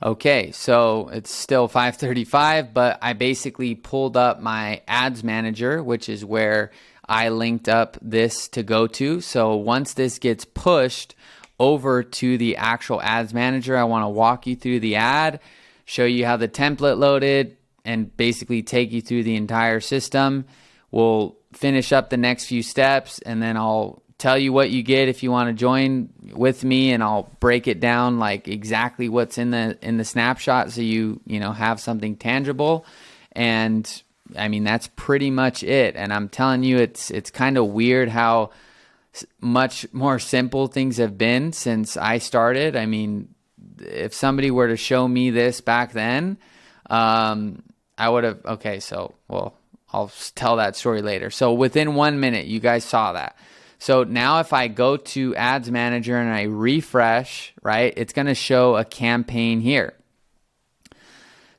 Okay, so it's still 5:35, but I basically pulled up my ads manager, which is where I linked up this to go to. So once this gets pushed over to the actual ads manager, I want to walk you through the ad, show you how the template loaded, and basically take you through the entire system. We'll finish up the next few steps, and then I'll tell you what you get if you want to join with me, and I'll break it down like exactly what's in the snapshot, so you have something tangible. And I mean, that's pretty much it. And I'm telling you, it's kind of weird how much more simple things have been since I started. I mean, if somebody were to show me this back then, I would have, okay, so, well, I'll tell that story later. So within 1 minute, you guys saw that. So now if I go to Ads Manager and I refresh, right, it's going to show a campaign here.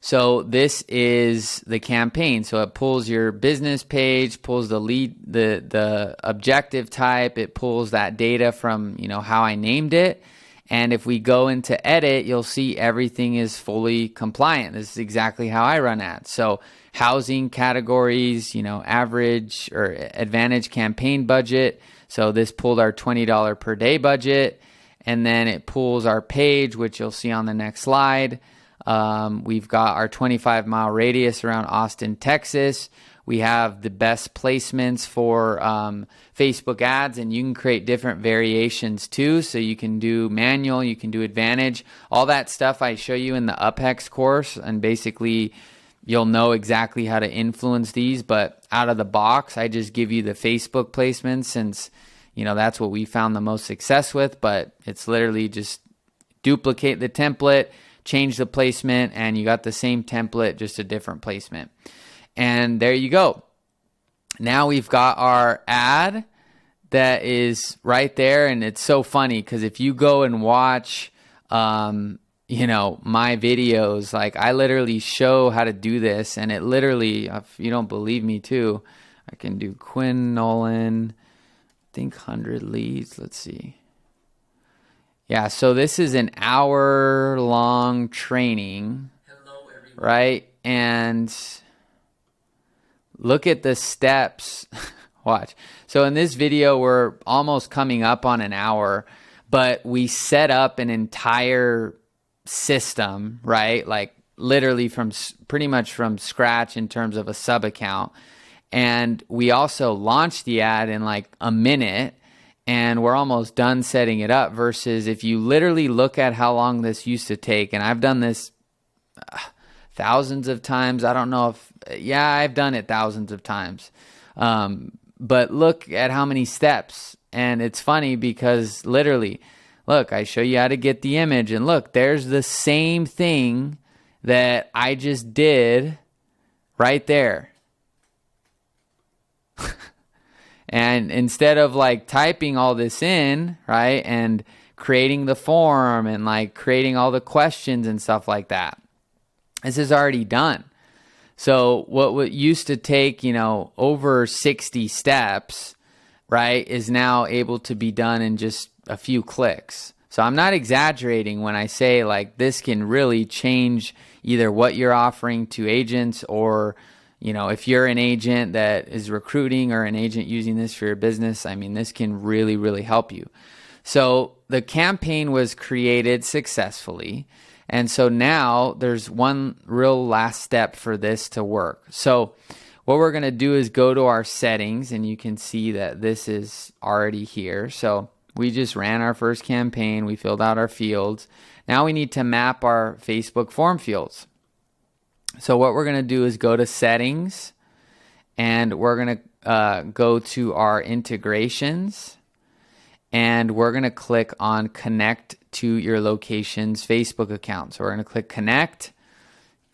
So this is the campaign. So it pulls your business page, pulls the lead, the objective type. It pulls that data from, how I named it. And if we go into edit, you'll see everything is fully compliant. This is exactly how I run ads. So housing categories, average or advantage campaign budget. So this pulled our $20 per day budget. And then it pulls our page, which you'll see on the next slide. We've got our 25-mile radius around Austin, Texas. We have the best placements for Facebook ads, and you can create different variations too. So you can do manual, you can do advantage, all that stuff I show you in the Uphex course, and basically you'll know exactly how to influence these. But out of the box, I just give you the Facebook placements since, that's what we found the most success with. But it's literally just duplicate the template, change the placement, and you got the same template, just a different placement. And there you go. Now we've got our ad that is right there. And it's so funny because if you go and watch, my videos, like I literally show how to do this. And it literally, if you don't believe me too, I can do Quinn Nolan, I think 100 leads. Let's see. Yeah, so this is an hour-long training, right? And look at the steps. Watch. So in this video, we're almost coming up on an hour, but we set up an entire system, right? Like literally pretty much from scratch in terms of a sub account. And we also launched the ad in like a minute, and we're almost done setting it up, versus if you literally look at how long this used to take, and I've done this thousands of times. I don't know I've done it thousands of times. But look at how many steps. And it's funny because literally, look, I show you how to get the image, and look, there's the same thing that I just did right there. And instead of like typing all this in, right, and creating the form and like creating all the questions and stuff like that, this is already done. So what used to take, over 60 steps, right, is now able to be done in just a few clicks. So I'm not exaggerating when I say like this can really change either what you're offering to agents, or if you're an agent that is recruiting or an agent using this for your business, I mean, this can really, really help you. So the campaign was created successfully. And so now there's one real last step for this to work. So what we're going to do is go to our settings, and you can see that this is already here. So we just ran our first campaign. We filled out our fields. Now we need to map our Facebook form fields. So what we're going to do is go to settings, and we're going to go to our integrations, and we're going to click on connect to your location's Facebook account. So we're going to click connect,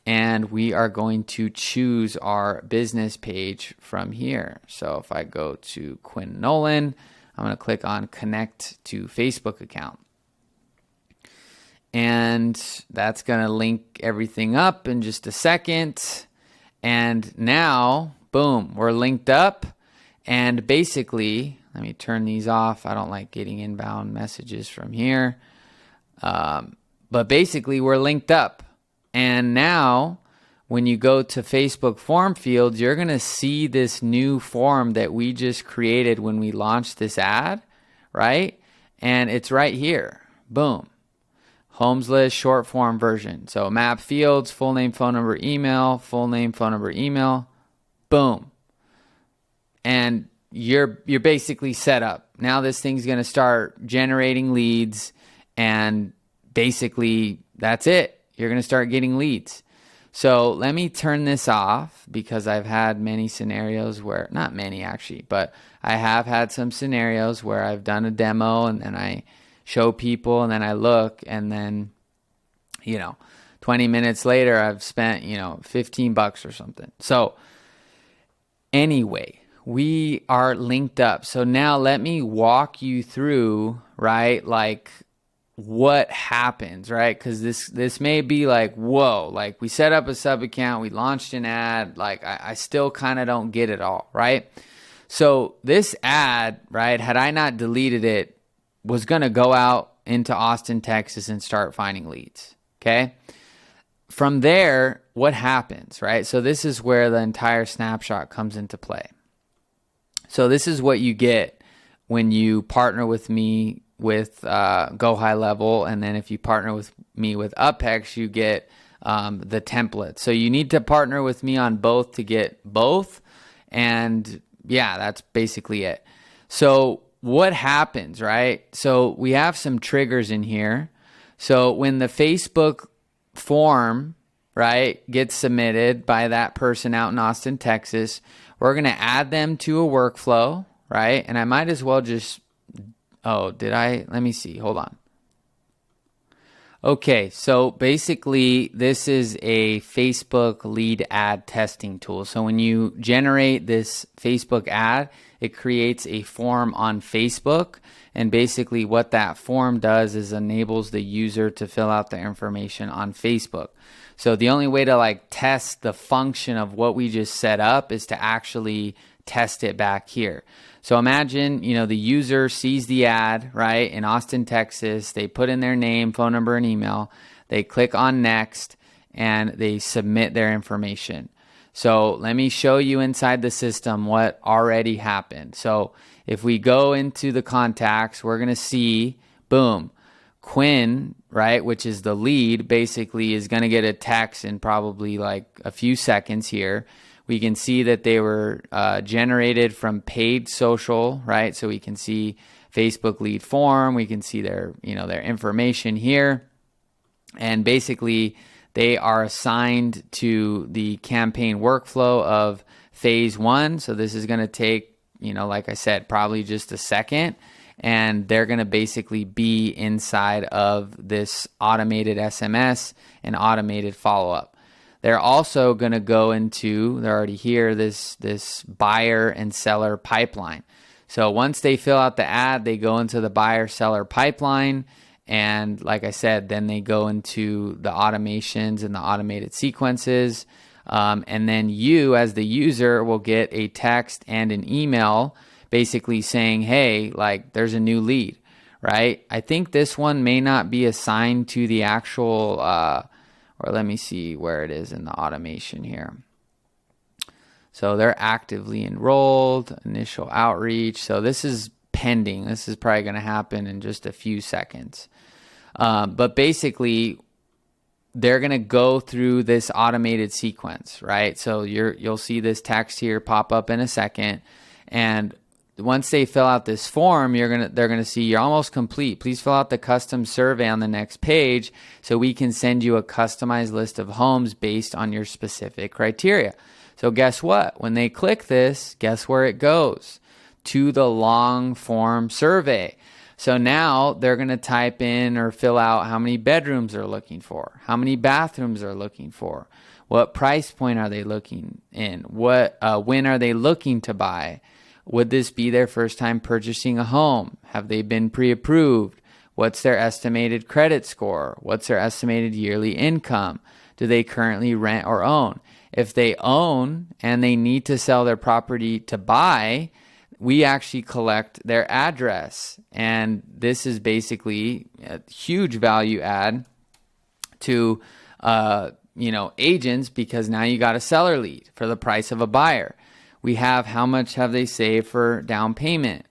and we are going to choose our business page from here. So if I go to Quinn Nolan, I'm going to click on connect to Facebook account. And that's going to link everything up in just a second. And now, boom, we're linked up. And basically, let me turn these off. I don't like getting inbound messages from here. But basically, we're linked up. And now, when you go to Facebook form fields, you're going to see this new form that we just created when we launched this ad, right? And it's right here. Boom. Homes list, short form version. So map fields, full name, phone number, email, full name, phone number, email. Boom. And you're basically set up. Now this thing's going to start generating leads, and basically that's it. You're going to start getting leads. So let me turn this off, because I've had many scenarios where, not many actually, but I have had some scenarios where I've done a demo, and then I show people, and then I look, and then 20 minutes later I've spent $15 or something. So anyway, we are linked up. So now let me walk you through, right, like what happens, right? Because this may be like, whoa, like we set up a sub account, we launched an ad, like I still kind of don't get it all, right? So this ad, right, had I not deleted it, was going to go out into Austin, Texas, and start finding leads, okay? From there, what happens, right? So this is where the entire snapshot comes into play. So this is what you get when you partner with me with GoHighLevel, and then if you partner with me with Uphex, you get the template. So you need to partner with me on both to get both, and yeah, that's basically it. So what happens, right? So we have some triggers in here. So when the Facebook form, right, gets submitted by that person out in Austin, Texas, we're going to add them to a workflow, right? And I might as well just, let me see, hold on. Okay, so basically this is a Facebook lead ad testing tool. So when you generate this Facebook ad, it creates a form on Facebook, and basically what that form does is enables the user to fill out the information on Facebook. So the only way to like test the function of what we just set up is to actually test it back here. So imagine, the user sees the ad, right, in Austin, Texas. They put in their name, phone number, and email. They click on next, and they submit their information. So let me show you inside the system what already happened. So if we go into the contacts, we're going to see, boom, Quinn, right, which is the lead, basically is going to get a text in probably like a few seconds here. We can see that they were generated from paid social, right? So we can see Facebook lead form. We can see their, their information here. And basically, they are assigned to the campaign workflow of phase 1. So this is going to take, like I said, probably just a second. And they're going to basically be inside of this automated SMS and automated follow-up. They're also going to go into, they're already here, this buyer and seller pipeline. So once they fill out the ad, they go into the buyer-seller pipeline. And like I said, then they go into the automations and the automated sequences. And then you, as the user, will get a text and an email basically saying, hey, like there's a new lead, right? I think this one may not be assigned to the actual, or let me see where it is in the automation here. So they're actively enrolled, initial outreach. So this is pending. This is probably going to happen in just a few seconds. But basically, they're going to go through this automated sequence, right? So you'll see this text here pop up in a second. And once they fill out this form, they're going to see you're almost complete. Please fill out the custom survey on the next page so we can send you a customized list of homes based on your specific criteria. So guess what? When they click this, guess where it goes? To the long form survey. So now they're going to type in or fill out how many bedrooms they're looking for, how many bathrooms they're looking for, what price point are they looking in, when are they looking to buy, would this be their first time purchasing a home, have they been pre-approved, what's their estimated credit score, what's their estimated yearly income, do they currently rent or own. If they own and they need to sell their property to buy, we actually collect their address. And this is basically a huge value add to, agents, because now you got a seller lead for the price of a buyer. We have how much have they saved for down payment.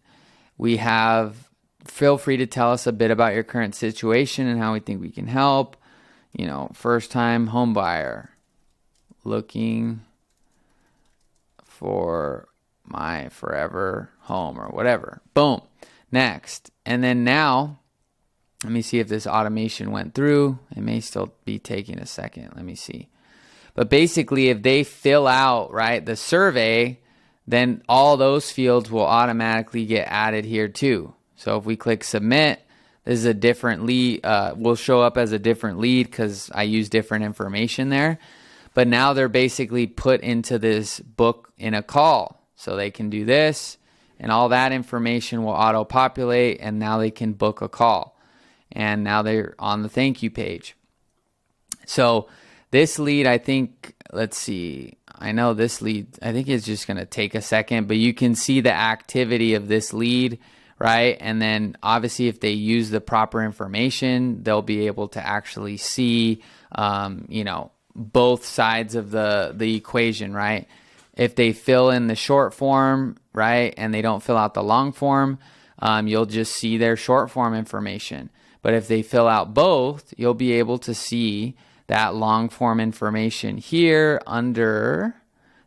We have, feel free to tell us a bit about your current situation and how we think we can help. First time home buyer looking for my forever home or whatever. Boom. Next. And then now, let me see if this automation went through. It may still be taking a second. Let me see. But basically, if they fill out, right, the survey, then all those fields will automatically get added here too. So if we click submit, this is a different lead, will show up as a different lead because I use different information there. But now they're basically put into this book in a call. So they can do this, and all that information will auto-populate, and now they can book a call. And now they're on the thank you page. So this lead, I think, let's see. I know this lead, I think it's just going to take a second, but you can see the activity of this lead, right? And then obviously if they use the proper information, they'll be able to actually see, both sides of the equation, right? If they fill in the short form, right, and they don't fill out the long form, you'll just see their short form information. But if they fill out both, you'll be able to see that long form information here under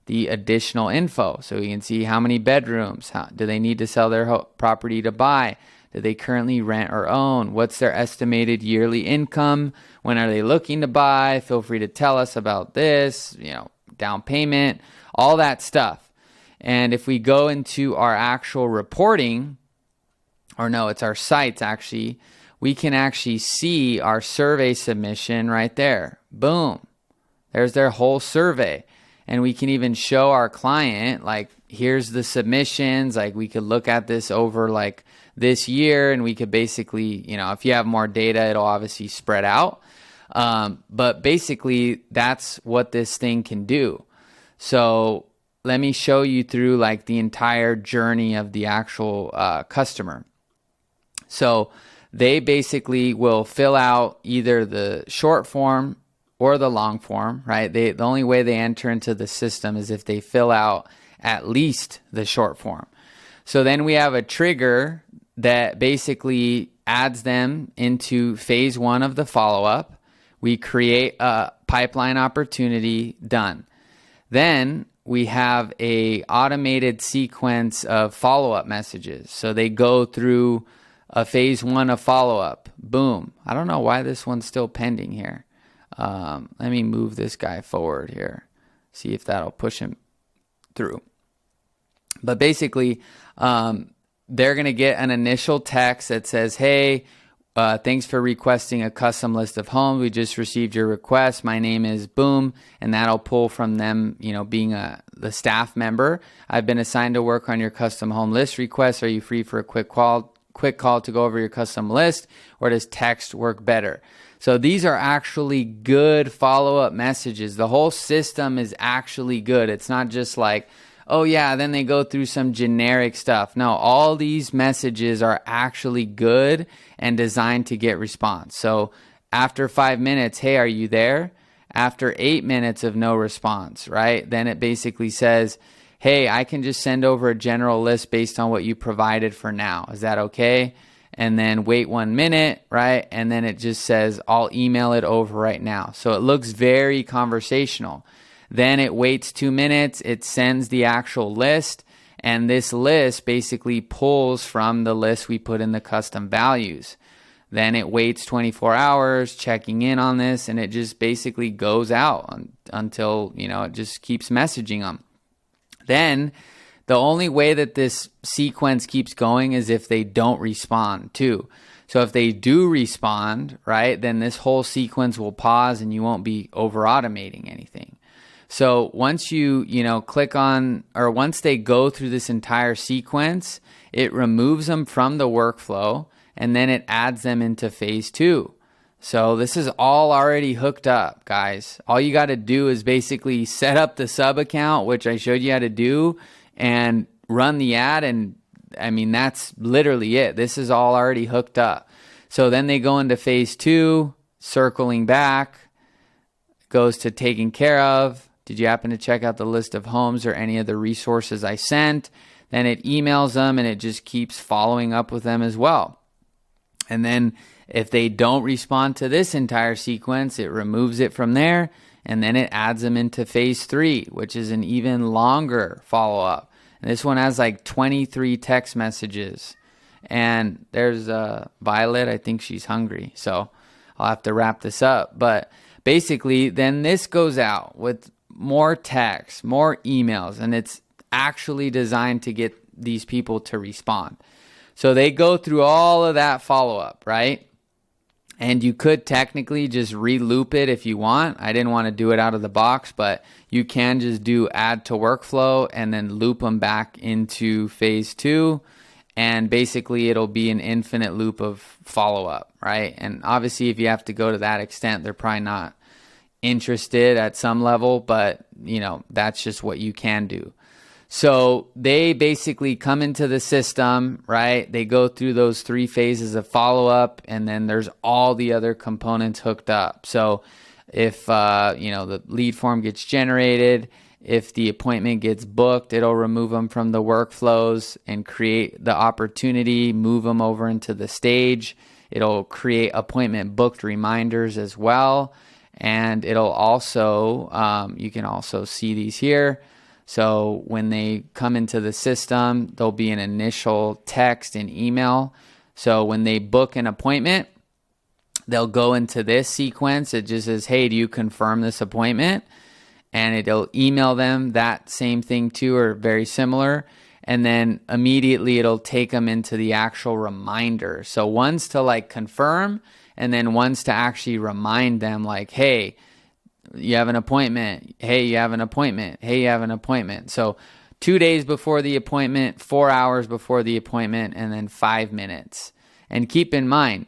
the additional info. So you can see how many bedrooms, do they need to sell their property to buy? Do they currently rent or own? What's their estimated yearly income? When are they looking to buy? Feel free to tell us about this, down payment, all that stuff. And if we go into our actual reporting, or no, it's our sites actually, we can actually see our survey submission right there. Boom. There's their whole survey. And we can even show our client, like, here's the submissions. Like, we could look at this over like this year, and we could basically, if you have more data, it'll obviously spread out. But basically, that's what this thing can do. So let me show you through like the entire journey of the actual customer. So they basically will fill out either the short form or the long form, right? The only way they enter into the system is if they fill out at least the short form. So then we have a trigger that basically adds them into phase 1 of the follow-up. We create a pipeline opportunity, done. Then we have a automated sequence of follow-up messages. So they go through a phase 1 of follow-up. Boom. I don't know why this one's still pending here. Let me move this guy forward here. See if that'll push him through. But basically, they're going to get an initial text that says, hey, thanks for requesting a custom list of homes. We just received your request. My name is boom. And that'll pull from them, being the staff member. I've been assigned to work on your custom home list request. Are you free for a quick call to go over your custom list, or does text work better? So these are actually good follow-up messages. The whole system is actually good. It's not just like, oh yeah, then they go through some generic stuff. No, all these messages are actually good and designed to get response. So after 5 minutes, hey, are you there? After 8 minutes of no response, right? Then it basically says, hey, I can just send over a general list based on what you provided for now. Is that okay? And then wait 1 minute, right? And then it just says, I'll email it over right now. So it looks very conversational. Then it waits 2 minutes, it sends the actual list, and this list basically pulls from the list we put in the custom values. Then it waits 24 hours, checking in on this, and it just basically goes out until, it just keeps messaging them. Then the only way that this sequence keeps going is if they don't respond too. So if they do respond, right, then this whole sequence will pause and you won't be over automating anything. So once you click on, or once they go through this entire sequence, it removes them from the workflow and then it adds them into phase 2. So this is all already hooked up, guys. All you got to do is basically set up the sub account, which I showed you how to do, and run the ad. And I mean, that's literally it. This is all already hooked up. So then they go into phase 2, circling back, goes to taken care of. Did you happen to check out the list of homes or any of the resources I sent? Then it emails them and it just keeps following up with them as well. And then if they don't respond to this entire sequence, it removes it from there, and then it adds them into phase 3, which is an even longer follow-up. And this one has like 23 text messages. And there's Violet. I think she's hungry, so I'll have to wrap this up. But basically, then this goes out with more text, more emails, and it's actually designed to get these people to respond. So they go through all of that follow-up, right? And you could technically just re-loop it if you want. I didn't want to do it out of the box, but you can just do add to workflow and then loop them back into phase 2. And basically it'll be an infinite loop of follow-up, right? And obviously if you have to go to that extent, they're probably not interested at some level, but that's just what you can do. So they basically come into the system, right? They go through those 3 phases of follow-up, and then there's all the other components hooked up. So if, the lead form gets generated, if the appointment gets booked, it'll remove them from the workflows and create the opportunity, move them over into the stage. It'll create appointment booked reminders as well. And it'll also, you can also see these here. So when they come into the system, there'll be an initial text and email. So when they book an appointment, they'll go into this sequence. It just says, hey, do you confirm this appointment? And it'll email them that same thing too, or very similar. And then immediately it'll take them into the actual reminder. So one's to confirm, and then one's to actually remind them hey, you have an appointment. Hey, you have an appointment. Hey, you have an appointment. So 2 days before the appointment, 4 hours before the appointment, and then 5 minutes. And keep in mind,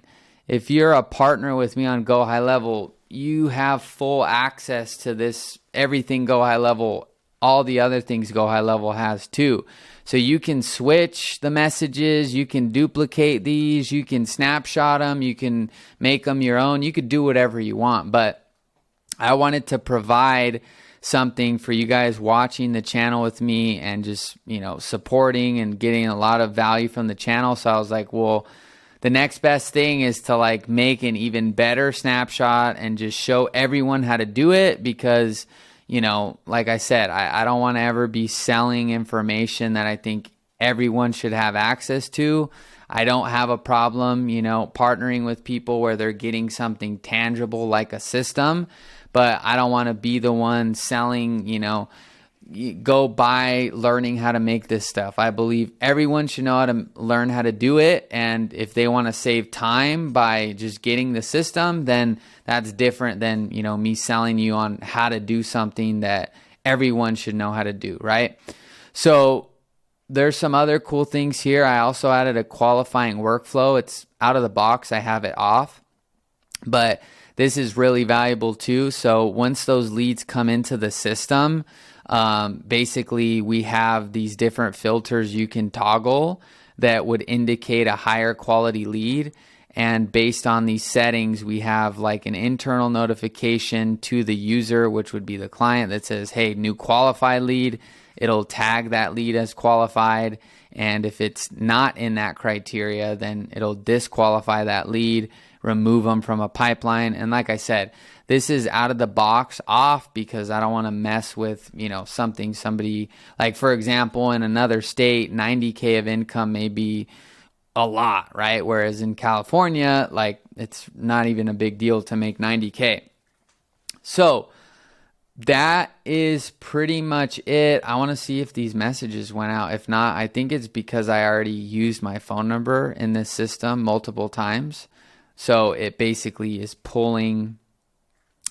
if you're a partner with me on GoHighLevel, you have full access to this, everything GoHighLevel, all the other things GoHighLevel has too. So you can switch the messages, you can duplicate these, you can snapshot them, you can make them your own, you could do whatever you want. But I wanted to provide something for you guys watching the channel with me and just, supporting and getting a lot of value from the channel. So I was like, well, the next best thing is to like make an even better snapshot and just show everyone how to do it, because, like I said, I don't want to ever be selling information that I think everyone should have access to. I don't have a problem, partnering with people where they're getting something tangible like a system, but I don't want to be the one selling, go by learning how to make this stuff. I believe everyone should know how to learn how to do it. And if they want to save time by just getting the system, then that's different than, me selling you on how to do something that everyone should know how to do, right? So there's some other cool things here. I also added a qualifying workflow. It's out of the box. I have it off, but this is really valuable too. So once those leads come into the system, basically we have these different filters you can toggle that would indicate a higher quality lead. And based on these settings, we have like an internal notification to the user, which would be the client, that says, hey, new qualified lead. It'll tag that lead as qualified. And if it's not in that criteria, then it'll disqualify that lead, remove them from a pipeline. And like I said, this is out of the box off because I don't want to mess with, somebody like, for example, in another state, 90K of income may be a lot, right? Whereas in California, like it's not even a big deal to make 90K. So that is pretty much it. I want to see if these messages went out. If not, I think it's because I already used my phone number in this system multiple times. So it basically is pulling.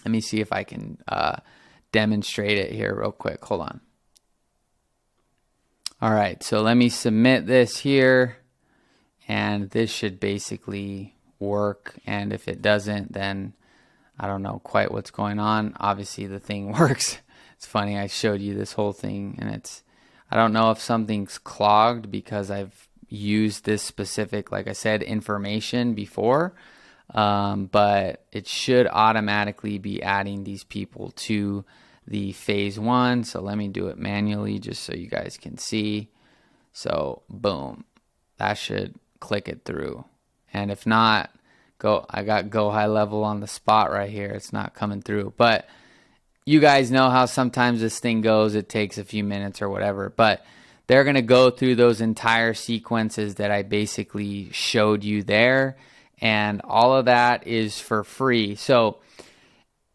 Let me see if I can demonstrate it here real quick. Hold on. All right, so let me submit this here, and this should basically work. And if it doesn't, then I don't know quite what's going on. Obviously the thing works. It's funny, I showed you this whole thing and I don't know if something's clogged because I've used this specific, like I said, information before. But it should automatically be adding these people to the phase 1. So let me do it manually just so you guys can see. So boom, that should click it through. And if not, I got GoHighLevel on the spot right here. It's not coming through, but you guys know how sometimes this thing goes. It takes a few minutes or whatever, but they're going to go through those entire sequences that I basically showed you there. And all of that is for free. So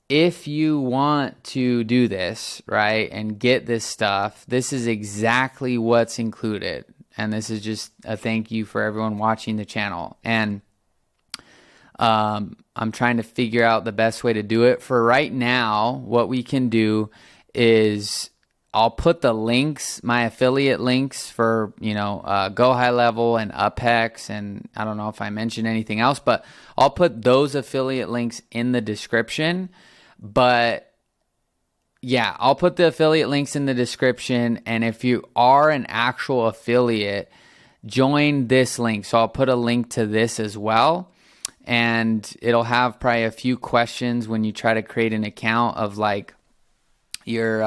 if you want to do this, right, and get this stuff, this is exactly what's included. And this is just a thank you for everyone watching the channel. And I'm trying to figure out the best way to do it. For right now, what we can do is I'll put the links, my affiliate links for, GoHighLevel and Uphex, and I don't know if I mentioned anything else, but I'll put those affiliate links in the description. But yeah, I'll put the affiliate links in the description. And if you are an actual affiliate, join this link. So I'll put a link to this as well. And it'll have probably a few questions when you try to create an account of like your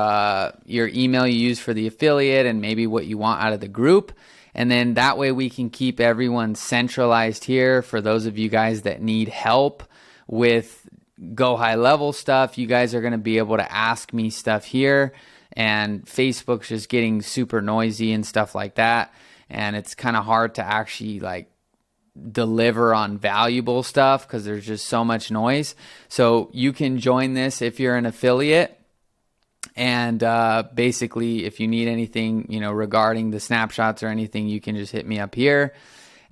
email you use for the affiliate and maybe what you want out of the group. And then that way we can keep everyone centralized here. For those of you guys that need help with GoHighLevel stuff, you guys are going to be able to ask me stuff here. And Facebook's just getting super noisy and stuff like that. And it's kind of hard to actually like deliver on valuable stuff because there's just so much noise. So you can join this if you're an affiliate. And basically, if you need anything, regarding the snapshots or anything, you can just hit me up here.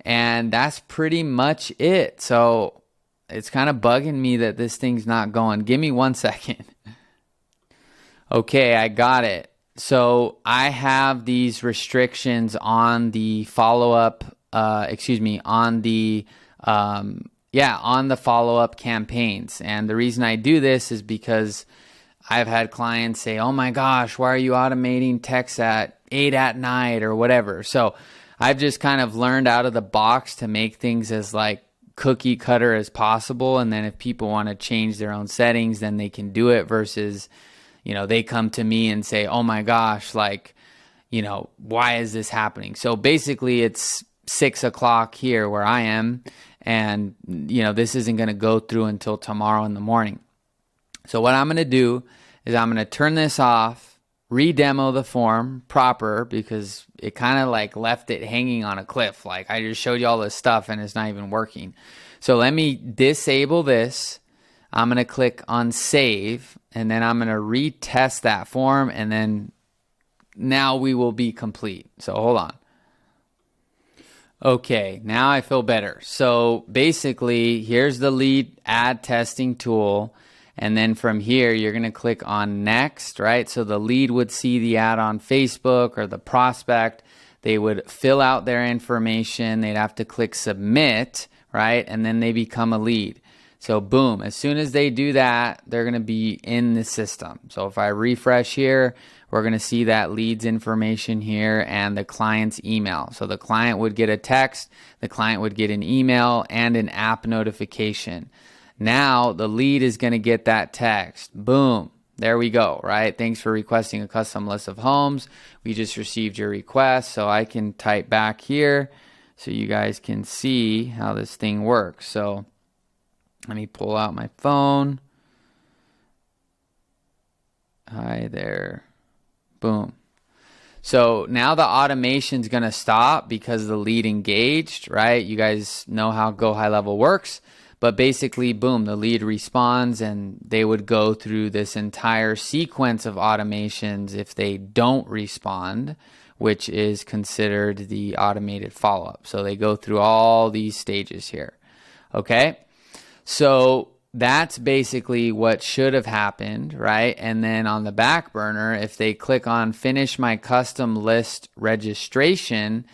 And that's pretty much it. So it's kind of bugging me that this thing's not going. Give me 1 second. Okay, I got it. So I have these restrictions on the follow-up, on the follow-up campaigns. And the reason I do this is because I've had clients say, oh my gosh, why are you automating texts at 8 at night or whatever? So I've just kind of learned out of the box to make things as like cookie cutter as possible. And then if people want to change their own settings, then they can do it versus, they come to me and say, oh my gosh, like, why is this happening? So basically it's 6 o'clock here where I am. And, this isn't going to go through until tomorrow in the morning. So what I'm going to do is I'm going to turn this off, re-demo the form proper because it kind of like left it hanging on a cliff. Like I just showed you all this stuff and it's not even working. So let me disable this. I'm going to click on save and then I'm going to retest that form and then now we will be complete. So hold on. Okay, now I feel better. So basically here's the lead ad testing tool. And then from here, you're going to click on next, right? So the lead would see the ad on Facebook or the prospect. They would fill out their information. They'd have to click submit, right? And then they become a lead. So boom, as soon as they do that, they're going to be in the system. So if I refresh here, we're going to see that leads information here and the client's email. So the client would get a text, the client would get an email and an app notification. Now the lead is going to get that text. Boom. There we go, right? Thanks for requesting a custom list of homes. We just received your request. So I can type back here so you guys can see how this thing works. So let me pull out my phone. Hi there. Boom. So now the automation's going to stop because the lead engaged, right? You guys know how GoHighLevel works. But basically, boom, the lead responds and they would go through this entire sequence of automations if they don't respond, which is considered the automated follow-up. So they go through all these stages here. Okay? So that's basically what should have happened, right? And then on the back burner, if they click on finish my custom list registration,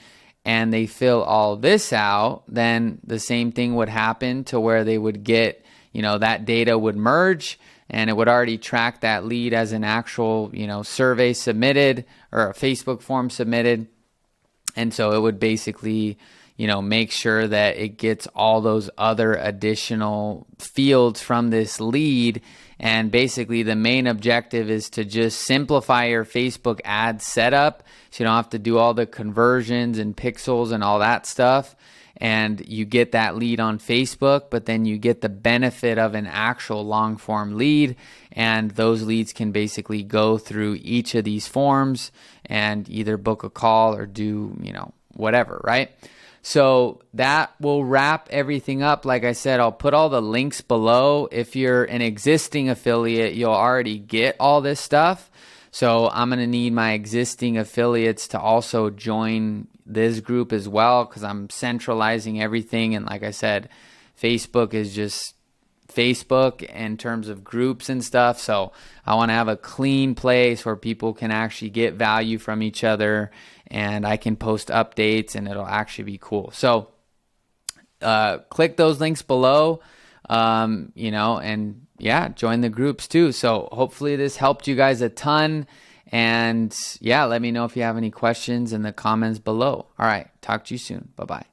and they fill all this out, then the same thing would happen to where they would get, that data would merge and it would already track that lead as an actual, survey submitted or a Facebook form submitted. And so it would basically, make sure that it gets all those other additional fields from this lead. And basically the main objective is to just simplify your Facebook ad setup so you don't have to do all the conversions and pixels and all that stuff. And you get that lead on Facebook, but then you get the benefit of an actual long form lead. And those leads can basically go through each of these forms and either book a call or do, whatever, right? So that will wrap everything up. Like I said, I'll put all the links below. If you're an existing affiliate, you'll already get all this stuff. So I'm going to need my existing affiliates to also join this group as well because I'm centralizing everything. And like I said, Facebook is just Facebook in terms of groups and stuff. So I want to have a clean place where people can actually get value from each other and I can post updates and it'll actually be cool. So click those links below, and yeah, join the groups too. So hopefully this helped you guys a ton. And yeah, let me know if you have any questions in the comments below. All right, talk to you soon. Bye-bye.